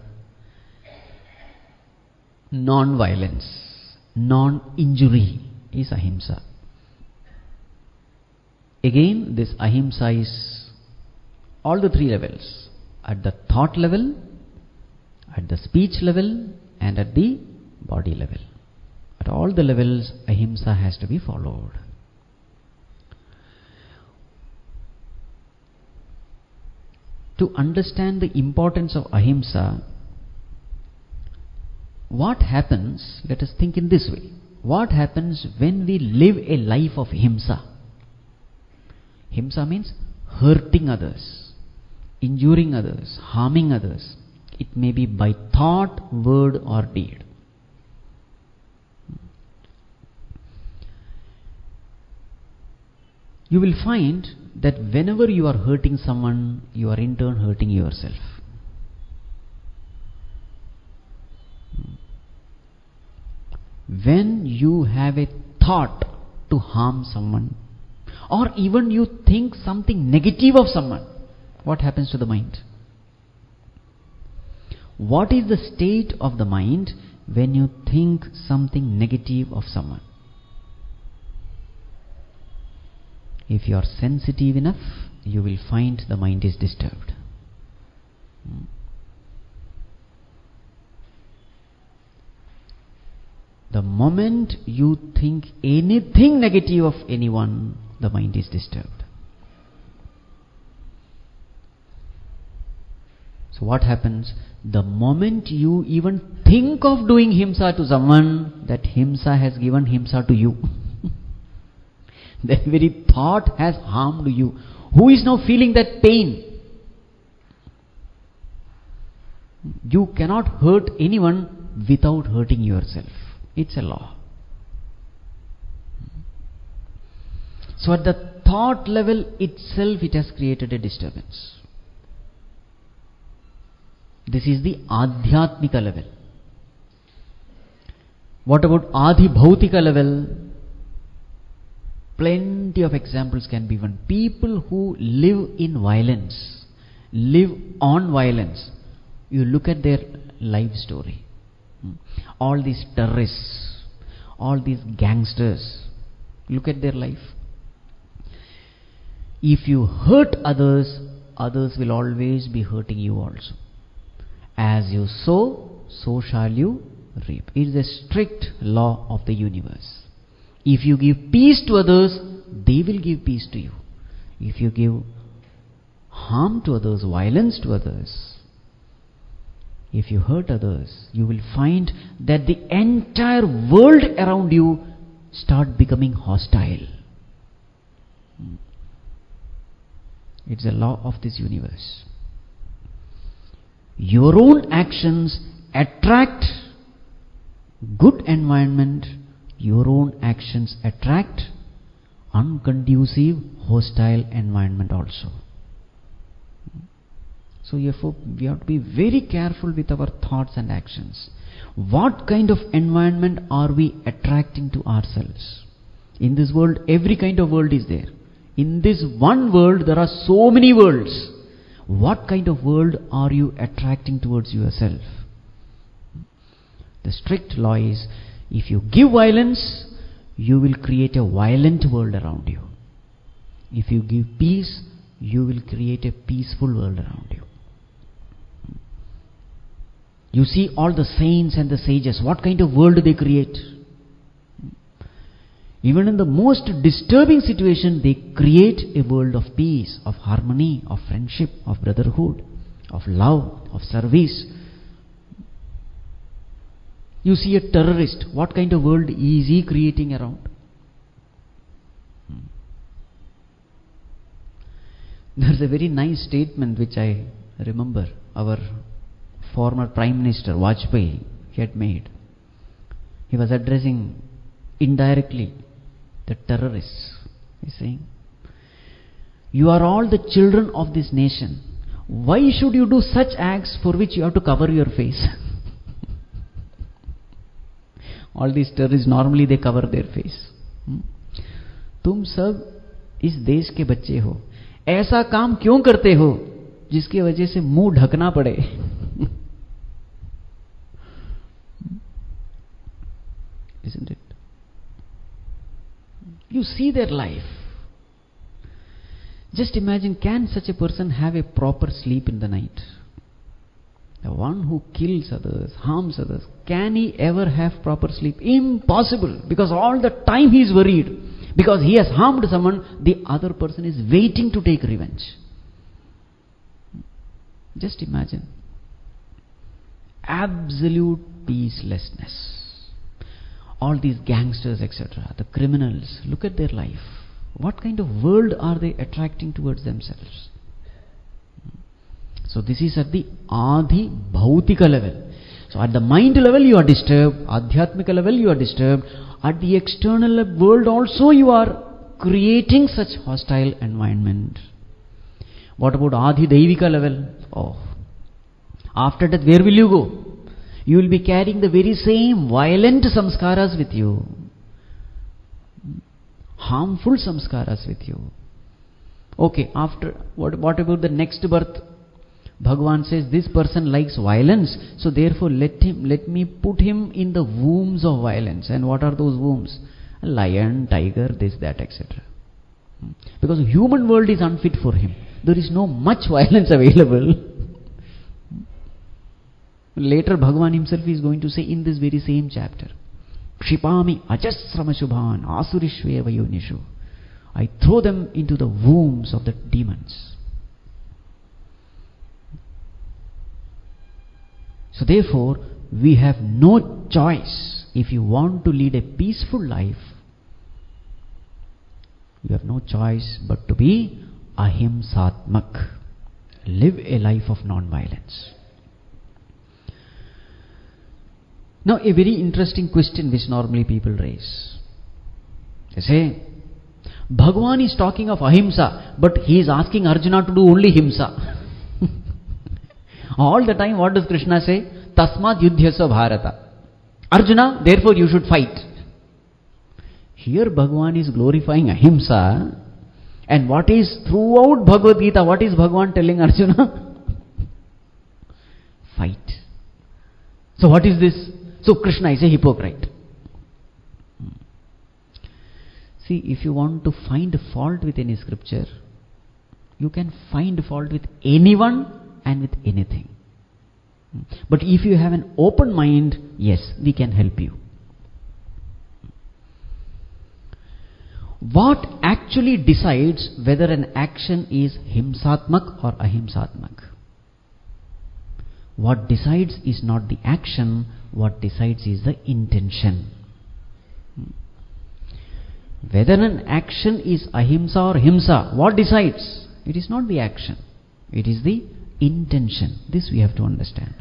Non-violence, non-injury is ahimsa. Again, this ahimsa is all the three levels: at the thought level, at the speech level, and at the body level. At all the levels, ahimsa has to be followed. To understand the importance of ahimsa, what happens, let us think in this way. What happens when we live a life of himsa? Himsa means hurting others, injuring others, harming others. It may be by thought, word or deed. You will find that whenever you are hurting someone, you are in turn hurting yourself. When you have a thought to harm someone, or even you think something negative of someone, what happens to the mind? What is the state of the mind when you think something negative of someone? If you are sensitive enough, you will find the mind is disturbed. The moment you think anything negative of anyone, the mind is disturbed. So what happens? The moment you even think of doing himsa to someone, that himsa has given himsa to you. The very thought has harmed you. Who is now feeling that pain? You cannot hurt anyone without hurting yourself. It's a law. So at the thought level itself, it has created a disturbance. This is the adhyatmika level. What about adi bhautika level? Plenty of examples can be given. People who live in violence, live on violence. You look at their life story. All these terrorists, all these gangsters, look at their life. If you hurt others, others will always be hurting you also. As you sow, so shall you reap. It is a strict law of the universe. If you give peace to others, they will give peace to you. If you give harm to others, violence to others, if you hurt others, you will find that the entire world around you start becoming hostile. It's a law of this universe. Your own actions attract good environment. Your own actions attract unconducive, hostile environment also. So therefore, we have to be very careful with our thoughts and actions. What kind of environment are we attracting to ourselves? In this world, every kind of world is there. In this one world, there are so many worlds. What kind of world are you attracting towards yourself? The strict law is, if you give violence, you will create a violent world around you. If you give peace, you will create a peaceful world around you. You see all the saints and the sages, what kind of world they create? Even in the most disturbing situation, they create a world of peace, of harmony, of friendship, of brotherhood, of love, of service. You see a terrorist, what kind of world is he creating around? There's a very nice statement which I remember our former Prime Minister Vajpayee had made. He was addressing indirectly the terrorists. He's saying, you are all the children of this nation. Why should you do such acts for which you have to cover your face? All these terrorists, normally they cover their face. तुम सब इस देश के बच्चे हो, ऐसा काम क्यों करते हो जिसकी वजह से मुंह ढकना पड़े? Isn't it? You see their life. Just imagine, can such a person have a proper sleep in the night? The one who kills others, harms others, can he ever have proper sleep? Impossible, because all the time he is worried. Because he has harmed someone, the other person is waiting to take revenge. Just imagine. Absolute peacelessness. All these gangsters, etc., the criminals, look at their life. What kind of world are they attracting towards themselves? So this is at the adi bhautika level. So at the mind level you are disturbed, adhyatmika level you are disturbed, at the external world also you are creating such hostile environment. What about adi daivika level? Oh, after that where will you go? You will be carrying the very same violent samskaras with you, harmful samskaras with you. Okay, after what about the next birth? Bhagavan says this person likes violence, so therefore let me put him in the wombs of violence. And what are those wombs? A lion, tiger, this, that, etc. Because the human world is unfit for him. There is no much violence available. Later Bhagavan himself is going to say in this very same chapter, Kshipami ajasrama shubhan asurishve vayonishu. I throw them into the wombs of the demons. So therefore, we have no choice. If you want to lead a peaceful life, You have no choice but to be ahimsatmak. Live a life of non-violence. Now a very interesting question which normally people raise. They say, Bhagwan is talking of ahimsa, but he is asking Arjuna to do only himsa. All the time what does Krishna say? Tasmat yudhyasa bharata. Arjuna, therefore you should fight. Here Bhagwan is glorifying ahimsa, and what is throughout Bhagavad Gita, what is Bhagwan telling Arjuna? Fight. So what is this? So Krishna is a hypocrite. See, if you want to find fault with any scripture, you can find fault with anyone and with anything. But if you have an open mind, yes, we can help you. What actually decides whether an action is himsatmak or ahimsatmak? What decides is not the action, what decides is the intention. Whether an action is ahimsa or himsa, what decides? It is not the action, it is the intention. This we have to understand.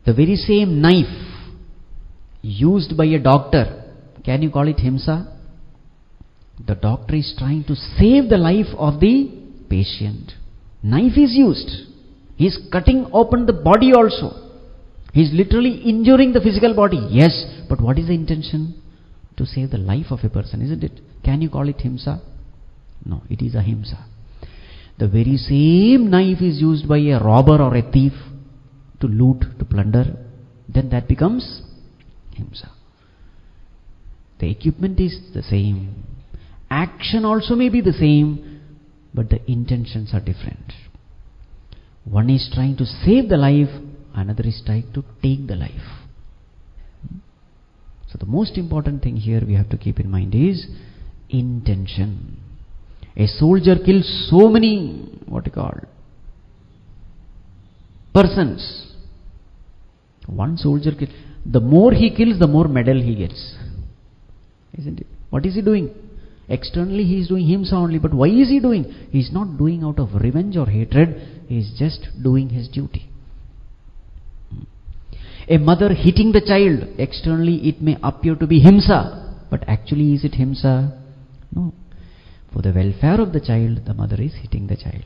The very same knife used by a doctor, can you call it himsa? The doctor is trying to save the life of the patient. Knife is used. He is cutting open the body also. He is literally injuring the physical body. Yes, but what is the intention? To save the life of a person, isn't it? Can you call it himsa? No, it is ahimsa. The very same knife is used by a robber or a thief to loot, to plunder. Then that becomes himsa. The equipment is the same. Action also may be the same, but the intentions are different. One is trying to save the life, another is trying to take the life. So the most important thing here we have to keep in mind is intention. A soldier kills so many, persons. One soldier kills. The more he kills, the more medal he gets. Isn't it? What is he doing? Externally he is doing himsa only, but why is he doing? He is not doing out of revenge or hatred, he is just doing his duty. A mother hitting the child, externally it may appear to be himsa, but actually is it himsa? No. For the welfare of the child, the mother is hitting the child.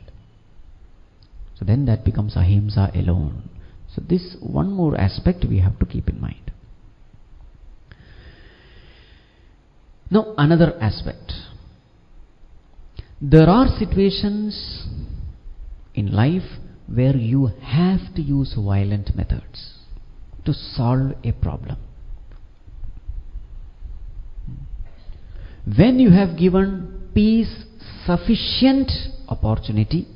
So then that becomes ahimsa alone. So this one more aspect we have to keep in mind. Now another aspect. There are situations in life where you have to use violent methods to solve a problem. When you have given peace sufficient opportunity,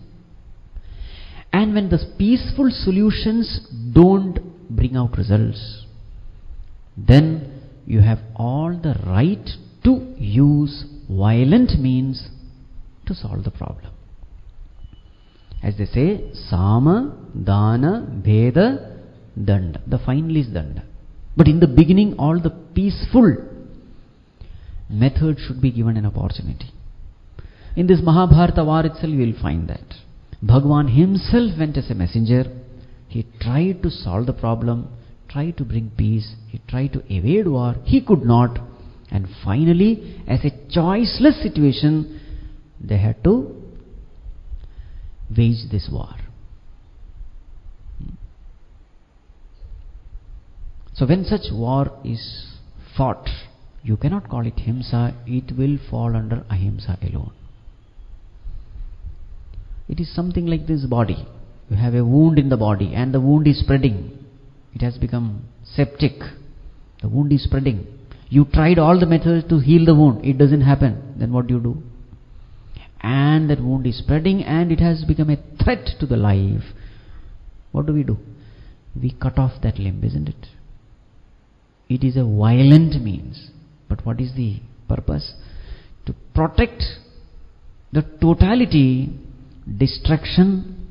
and when the peaceful solutions don't bring out results, then you have all the right to use violent means to solve the problem. As they say, Sama, Dana, Veda, Danda. The final is Danda. But in the beginning, all the peaceful method should be given an opportunity. In this Mahabharata war itself, you will find that Bhagwan himself went as a messenger. He tried to solve the problem, tried to bring peace, he tried to evade war. He could not. And finally, as a choiceless situation, they had to wage this war. So when such war is fought, you cannot call it himsa, it will fall under ahimsa alone. It is something like this body. You have a wound in the body and the wound is spreading. It has become septic. The wound is spreading. You tried all the methods to heal the wound. It doesn't happen. Then what do you do? And that wound is spreading and it has become a threat to the life. What do? We cut off that limb, isn't it? It is a violent means. But what is the purpose? To protect the totality, destruction,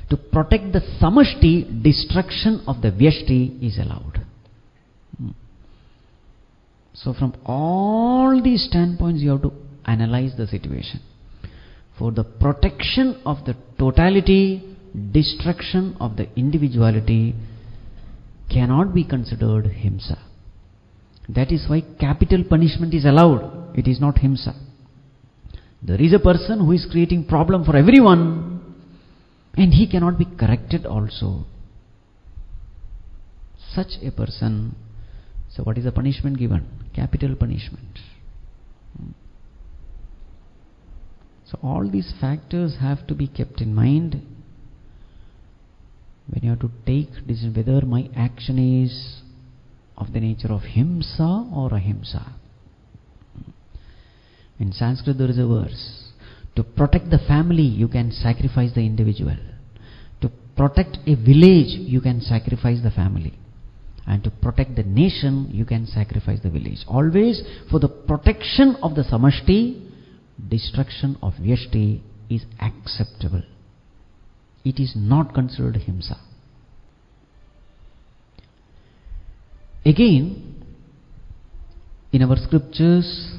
to protect the samashti, destruction of the vyashti is allowed. So from all these standpoints you have to analyze the situation. For the protection of the totality, destruction of the individuality cannot be considered himsa. That is why capital punishment is allowed. It is not himsa. There is a person who is creating problem for everyone, and he cannot be corrected also. Such a person, so what is the punishment given? Capital punishment. So all these factors have to be kept in mind when you have to take decision whether my action is of the nature of himsa or ahimsa. In Sanskrit there is a verse, to protect the family you can sacrifice the individual. To protect a village you can sacrifice the family. And to protect the nation you can sacrifice the village. Always for the protection of the samashti, destruction of vyashti is acceptable. It is not considered himsa. Again, in our scriptures,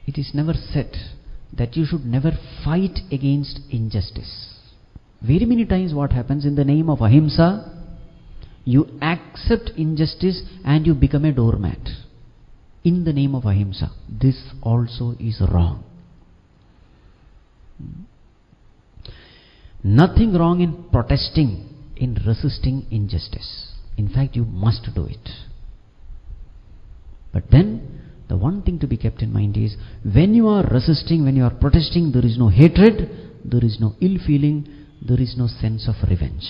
it is never said that you should never fight against injustice. Very many times what happens, in the name of ahimsa, you accept injustice and you become a doormat. In the name of ahimsa. This also is wrong. Nothing wrong in protesting, in resisting injustice. In fact, you must do it. But then, the one thing to be kept in mind is, when you are resisting, when you are protesting, there is no hatred, there is no ill feeling, there is no sense of revenge.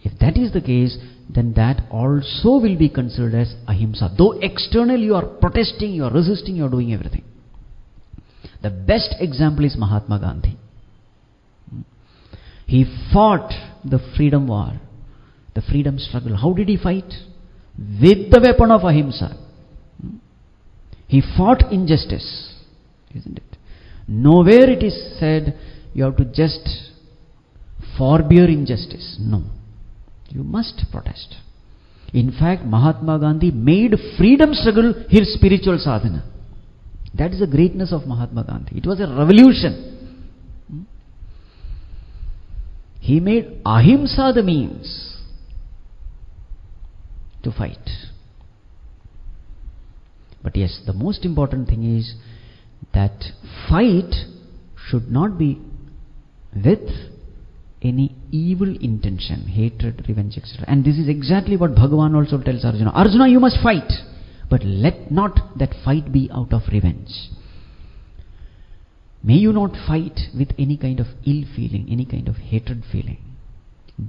If that is the case, then that also will be considered as ahimsa. Though externally you are protesting, you are resisting, you are doing everything. The best example is Mahatma Gandhi. He fought the freedom war, the freedom struggle. How did he fight? With the weapon of ahimsa. He fought injustice, isn't it? Nowhere it is said you have to just forbear injustice. No. You must protest. In fact, Mahatma Gandhi made freedom struggle his spiritual sadhana. That is the greatness of Mahatma Gandhi. It was a revolution. He made ahimsa the means to fight. But yes, the most important thing is that fight should not be with any evil intention, hatred, revenge, etc. And this is exactly what Bhagavan also tells Arjuna. Arjuna, you must fight, but let not that fight be out of revenge. May you not fight with any kind of ill feeling, any kind of hatred feeling.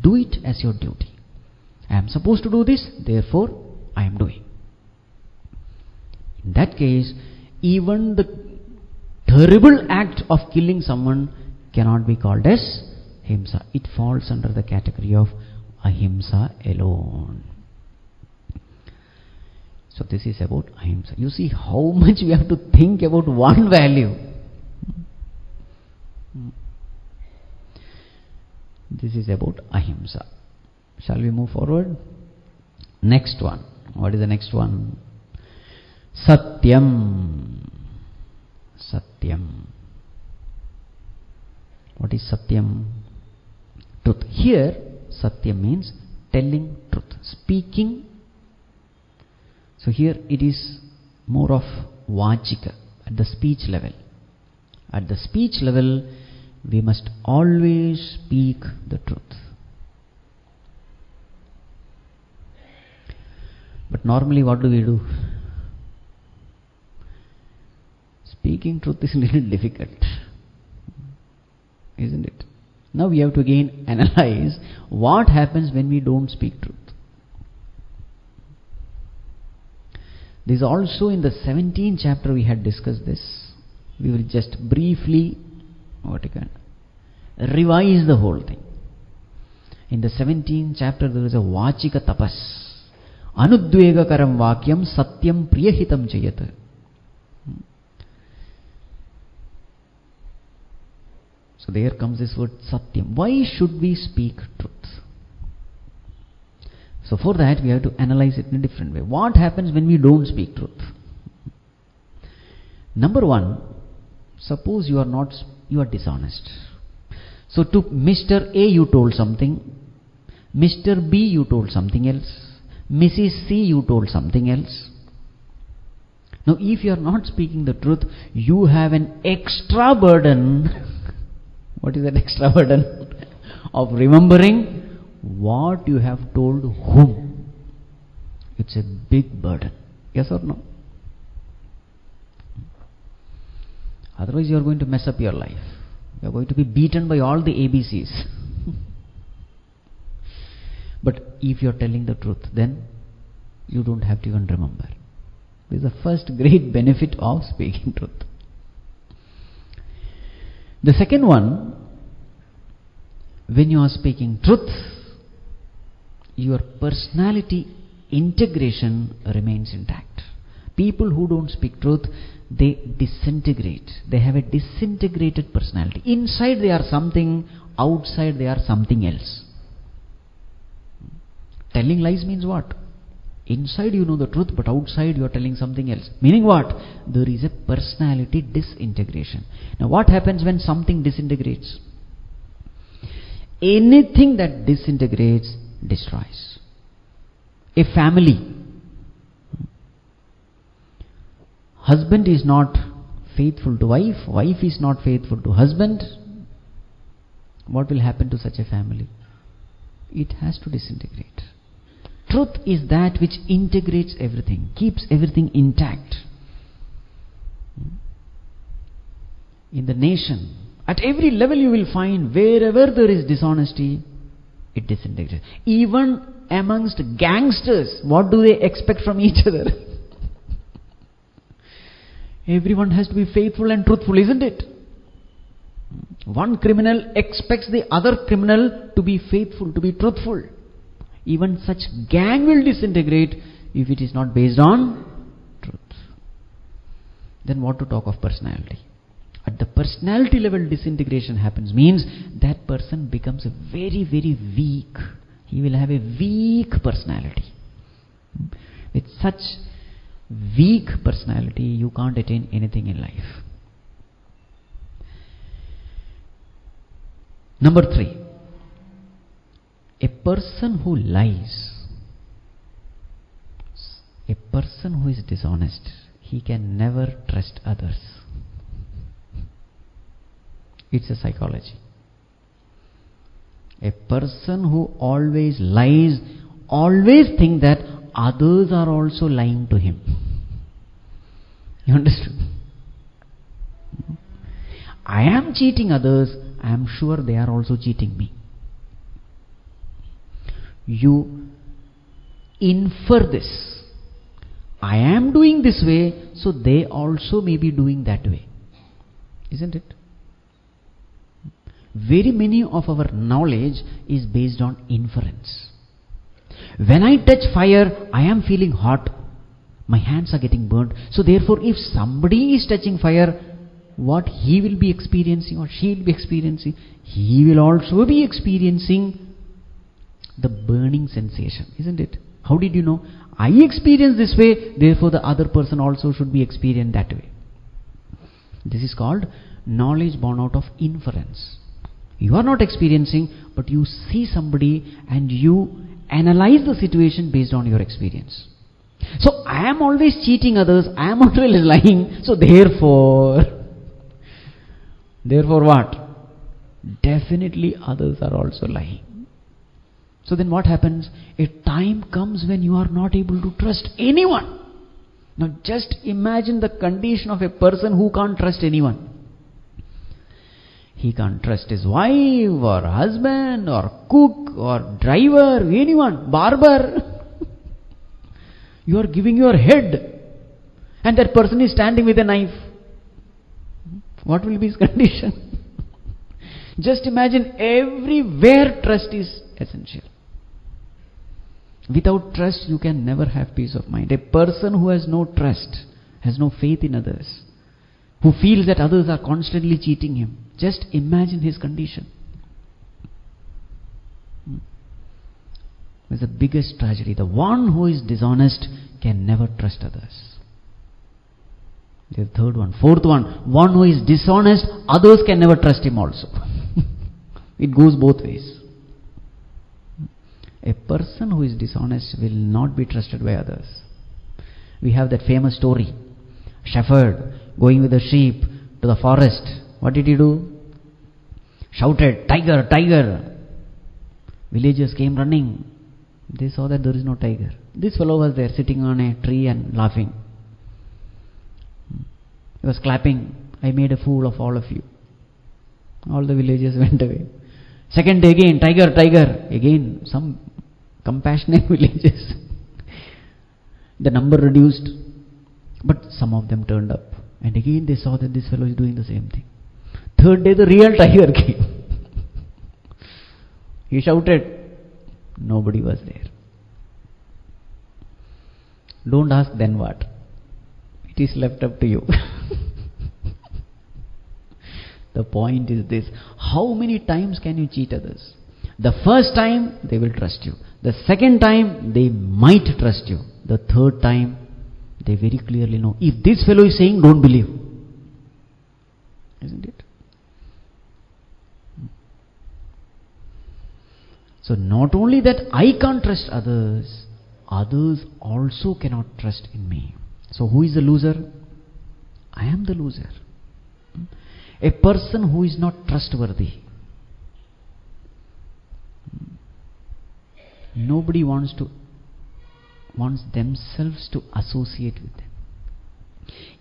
Do it as your duty. I am supposed to do this, therefore I am doing. In that case, even the terrible act of killing someone cannot be called as himsa. It falls under the category of ahimsa alone. So this is about ahimsa. You see how much we have to think about one value. This is about ahimsa. Shall we move forward? Next one. What is the next one? Satyam. Satyam. What is Satyam? Truth. Here, Satyam means telling truth, speaking. So here it is more of vajika, at the speech level. At the speech level, we must always speak the truth. But normally what do? Speaking truth is a little difficult, isn't it? Now we have to again analyze what happens when we don't speak truth. This is also in the 17th chapter we had discussed this. We will just briefly revise the whole thing. In the 17th chapter there is a vachika tapas. Anudvegakaram vakyam satyam priyahitam chayat. So there comes this word Satyam. Why should we speak truth? So for that we have to analyze it in a different way. What happens when we don't speak truth? Number one, suppose you are dishonest. So to Mr. A you told something, Mr. B you told something else, Mrs. C you told something else. Now if you are not speaking the truth, you have an extra burden. What is that extra burden? Of remembering what you have told whom. It's a big burden. Yes or no? Otherwise you are going to mess up your life. You are going to be beaten by all the ABCs. But if you are telling the truth, then you don't have to even remember. This is the first great benefit of speaking truth. The second one, when you are speaking truth, your personality integration remains intact. People who don't speak truth, they disintegrate. They have a disintegrated personality. Inside they are something, outside they are something else. Telling lies means what? Inside you know the truth, but outside you are telling something else. Meaning what? There is a personality disintegration. Now what happens when something disintegrates? Anything that disintegrates destroys. A family. Husband is not faithful to wife, wife is not faithful to husband. What will happen to such a family? It has to disintegrate. Truth is that which integrates everything, keeps everything intact. In the nation, at every level you will find wherever there is dishonesty, it disintegrates. Even amongst gangsters, what do they expect from each other? Everyone has to be faithful and truthful, isn't it? One criminal expects the other criminal to be faithful, to be truthful. Even such gang will disintegrate if it is not based on truth. Then what to talk of personality? At the personality level disintegration happens means that person becomes very, very weak. He will have a weak personality. With such weak personality, you can't attain anything in life. Number 3. A person who lies, a person who is dishonest, he can never trust others. It's a psychology. A person who always lies, always think that others are also lying to him. You understood? I am cheating others, I am sure they are also cheating me. You infer this. I am doing this way, so they also may be doing that way. Isn't it? Very many of our knowledge is based on inference. When I touch fire, I am feeling hot. My hands are getting burnt. So therefore, if somebody is touching fire, what he will be experiencing or she will be experiencing, he will also be experiencing the burning sensation, isn't it? How did you know? I experience this way, therefore the other person also should be experienced that way. This is called knowledge born out of inference. You are not experiencing, but you see somebody and you analyze the situation based on your experience. So I am always cheating others, I am always lying, so therefore what? Definitely others are also lying. So then what happens? A time comes when you are not able to trust anyone. Now just imagine the condition of a person who can't trust anyone. He can't trust his wife or husband or cook or driver, anyone, barber. You are giving your head and that person is standing with a knife. What will be his condition? Just imagine, everywhere trust is essential. Without trust, you can never have peace of mind. A person who has no trust, has no faith in others, who feels that others are constantly cheating him, just imagine his condition. is the biggest tragedy. The one who is dishonest can never trust others. The third one. Fourth one who is dishonest, others can never trust him also. It goes both ways. A person who is dishonest will not be trusted by others. We have that famous story. Shepherd going with the sheep to the forest. What did he do? Shouted, "Tiger, tiger!" Villagers came running. They saw that there is no tiger. This fellow was there sitting on a tree and laughing. He was clapping. "I made a fool of all of you." All the villagers went away. Second day again, "Tiger, tiger!" Again, some compassionate villagers. The number reduced, but some of them turned up. And again they saw that this fellow is doing the same thing. Third day the real tiger came. He shouted. Nobody was there. Don't ask then what. It is left up to you. The point is this: how many times can you cheat others? The first time they will trust you. The second time they might trust you. The third time they very clearly know, if this fellow is saying, don't believe. Isn't it? So not only that I can't trust others, others also cannot trust in me. So who is the loser? I am the loser. A person who is not trustworthy. Nobody wants themselves to associate with them.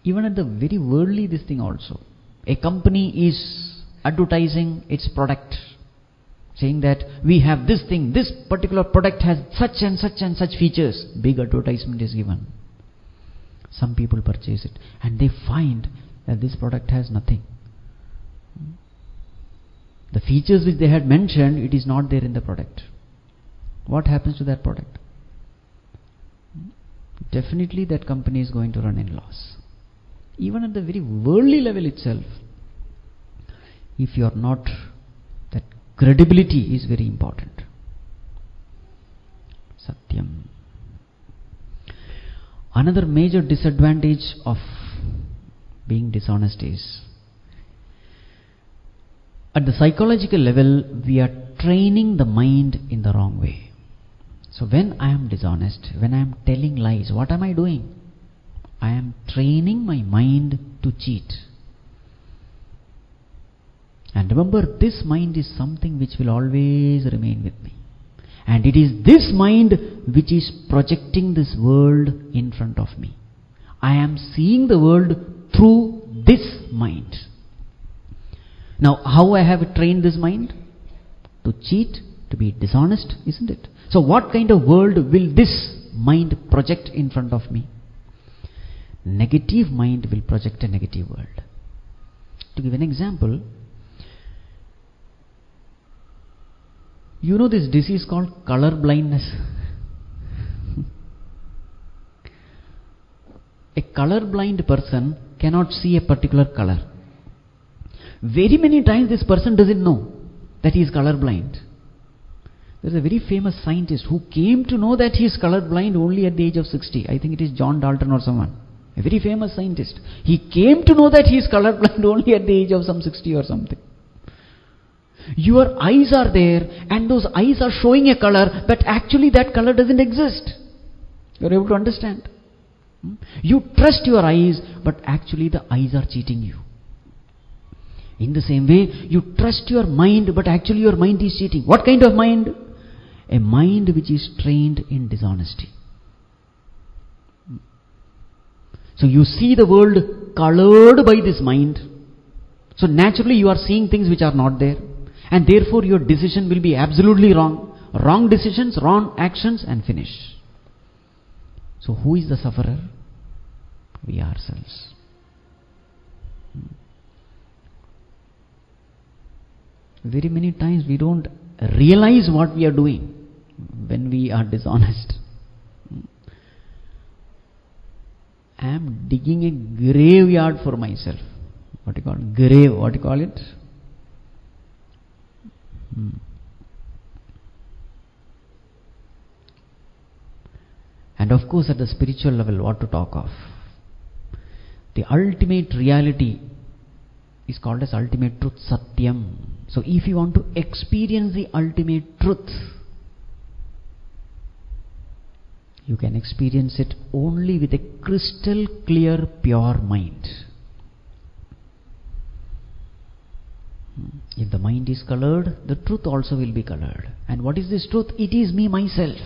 Even at the very worldly this thing also. A company is advertising its product, saying that we have this thing, this particular product has such and such and such features. Big advertisement is given. Some people purchase it and they find that this product has nothing. The features which they had mentioned, it is not there in the product. What happens to that product? Definitely that company is going to run in loss. Even at the very worldly level itself, if you are not, that credibility is very important. Satyam. Another major disadvantage of being dishonest is, at the psychological level, we are training the mind in the wrong way. So when I am dishonest, when I am telling lies, what am I doing? I am training my mind to cheat. And remember, this mind is something which will always remain with me. And it is this mind which is projecting this world in front of me. I am seeing the world through this mind. Now, how I have trained this mind? To cheat, to be dishonest, isn't it? So what kind of world will this mind project in front of me? Negative mind will project a negative world. To give an example, you know this disease called color blindness. A color blind person cannot see a particular color. Very many times this person doesn't know that he is color blind. There is a very famous scientist who came to know that he is color blind only at the age of 60. I think it is John Dalton or someone. A very famous scientist. He came to know that he is color blind only at the age of some 60 or something. Your eyes are there and those eyes are showing a color, but actually that color doesn't exist. You are able to understand? You trust your eyes, but actually the eyes are cheating you. In the same way, you trust your mind, but actually your mind is cheating. What kind of mind? A mind which is trained in dishonesty. So you see the world colored by this mind. So naturally you are seeing things which are not there. And therefore your decision will be absolutely wrong. Wrong decisions, wrong actions, and finish. So who is the sufferer? We ourselves. Very many times we don't realize what we are doing when we are dishonest. I am digging a graveyard for myself. What do you call it? Grave, what do you call it? And of course, at the spiritual level, what to talk of? The ultimate reality is called as ultimate truth, Satyam. So if you want to experience the ultimate truth, you can experience it only with a crystal clear, pure mind. If the mind is colored, the truth also will be colored. And what is this truth? It is me, myself.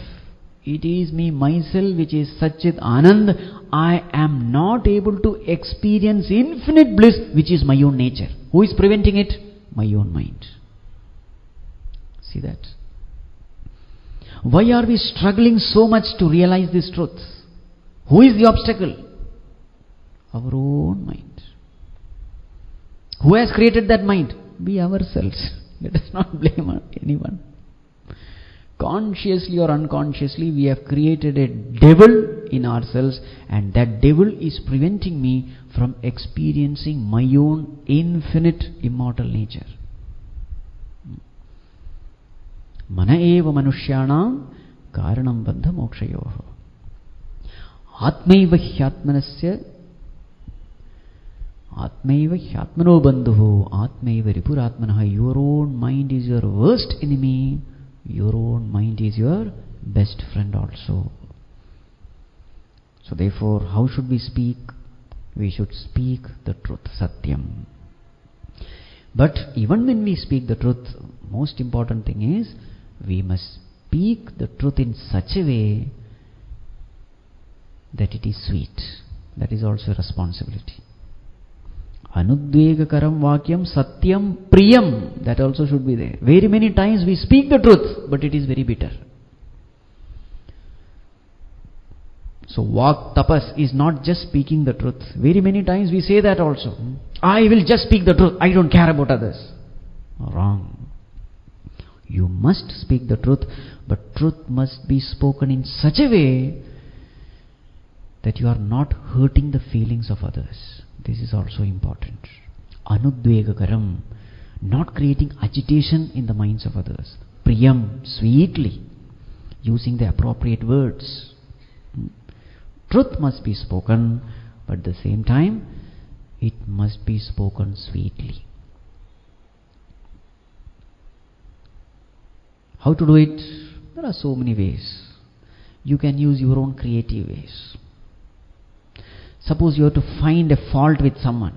It is me, myself, which is Satchit Anand. I am not able to experience infinite bliss, which is my own nature. Who is preventing it? My own mind. See that? Why are we struggling so much to realize this truth? Who is the obstacle? Our own mind. Who has created that mind? We ourselves. Let us not blame anyone. Consciously or unconsciously, we have created a devil in ourselves, and that devil is preventing me from experiencing my own infinite immortal nature. Mana eva manushyanam karanam bandha mokshayoho. Atmaiva hyatmanasya Atmaiva hyatmano bandhuho Atmaiva ripuratmanaha. Your own mind is your worst enemy. Your own mind is your best friend also. So therefore, how should we speak? We should speak the truth, Satyam. But even when we speak the truth, most important thing is, we must speak the truth in such a way that it is sweet. That is also a responsibility. Anudvegakaram vakyam satyam priyam. That also should be there. Very many times we speak the truth, but it is very bitter. So vak tapas is not just speaking the truth. Very many times we say that also. I will just speak the truth. I don't care about others. Wrong. You must speak the truth, but truth must be spoken in such a way that you are not hurting the feelings of others. This is also important. Anudvegakaram, not creating agitation in the minds of others. Priyam, sweetly, using the appropriate words. Truth must be spoken, but at the same time, it must be spoken sweetly. How to do it? There are so many ways. You can use your own creative ways. Suppose you have to find a fault with someone.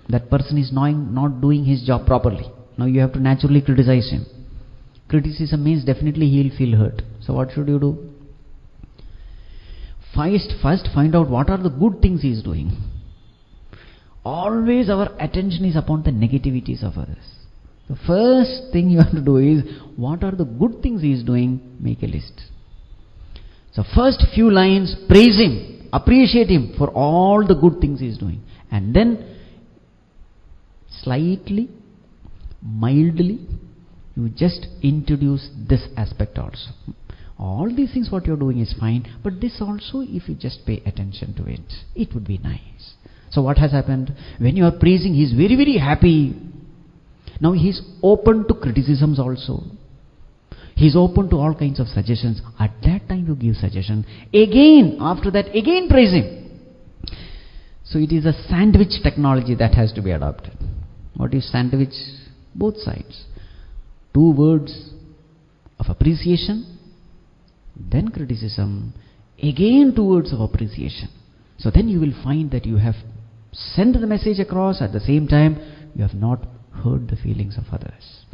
That person is not doing his job properly. Now you have to naturally criticize him. Criticism means definitely he will feel hurt. So what should you do? First find out what are the good things he is doing. Always our attention is upon the negativities of others. The first thing you have to do is, what are the good things he is doing? Make a list. So first few lines, praise him, appreciate him for all the good things he is doing. And then slightly, mildly, you just introduce this aspect also. All these things what you are doing is fine, but this also, if you just pay attention to it, it would be nice. So what has happened? When you are praising, he is very, very happy. Now he is open to criticisms also. He is open to all kinds of suggestions. At that time you give suggestion. Again, after that, again praise him. So it is a sandwich technology that has to be adopted. What is sandwich? Both sides. 2 words of appreciation, then criticism, again 2 words of appreciation. So then you will find that you have sent the message across, at the same time you have not hurt the feelings of others.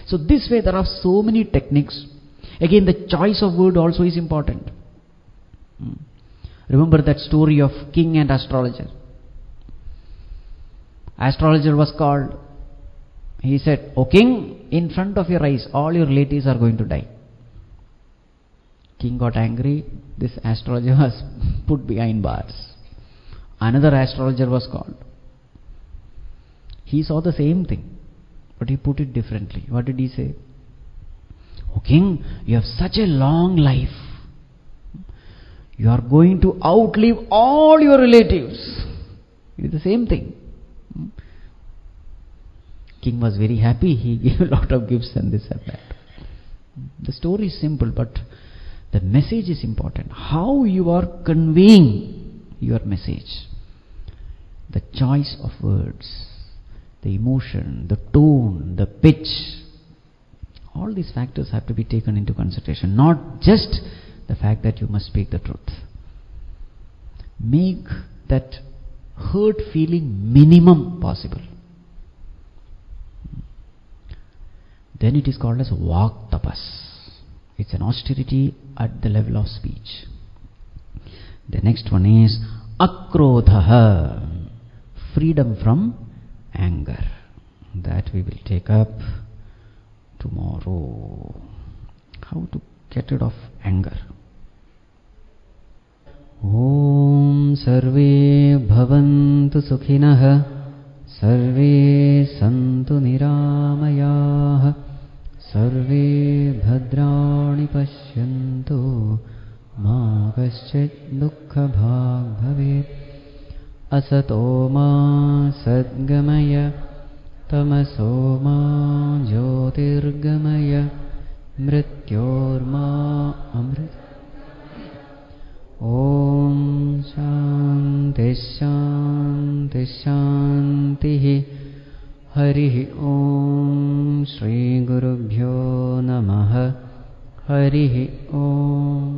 So this way there are so many techniques. Again, the choice of word also is important. Remember that story of king and astrologer. Astrologer was called. He said, "O king, in front of your eyes all your relatives are going to die." King got angry. This astrologer was put behind bars. Another astrologer was called. He saw the same thing, but he put it differently. What did he say? "O king, you have such a long life. You are going to outlive all your relatives." It is the same thing. King was very happy. He gave a lot of gifts and this and that. The story is simple, but The message is important. How you are conveying your message. The choice of words, the emotion, the tone, the pitch. All these factors have to be taken into consideration. Not just the fact that you must speak the truth. Make that hurt feeling minimum possible. Then it is called as Vak Tapas. It's an austerity at the level of speech. The next one is Akrodhaha, freedom from anger. That we will take up tomorrow. How to get rid of anger. Om Sarve Bhavantu Sukhinah, Sarve Santu Niramayah, Sarve Bhadrani Pashyantu, Ma Kaschit Dukkha Bhag Bhavet, Asato Ma Sadgamaya, Tamaso Ma Jyotirgamaya, Mrityor Ma Amrit. Om Shanti Shanti Shantihi. Harihi Om Shri Gurubhyo Namaha. Harihi Om.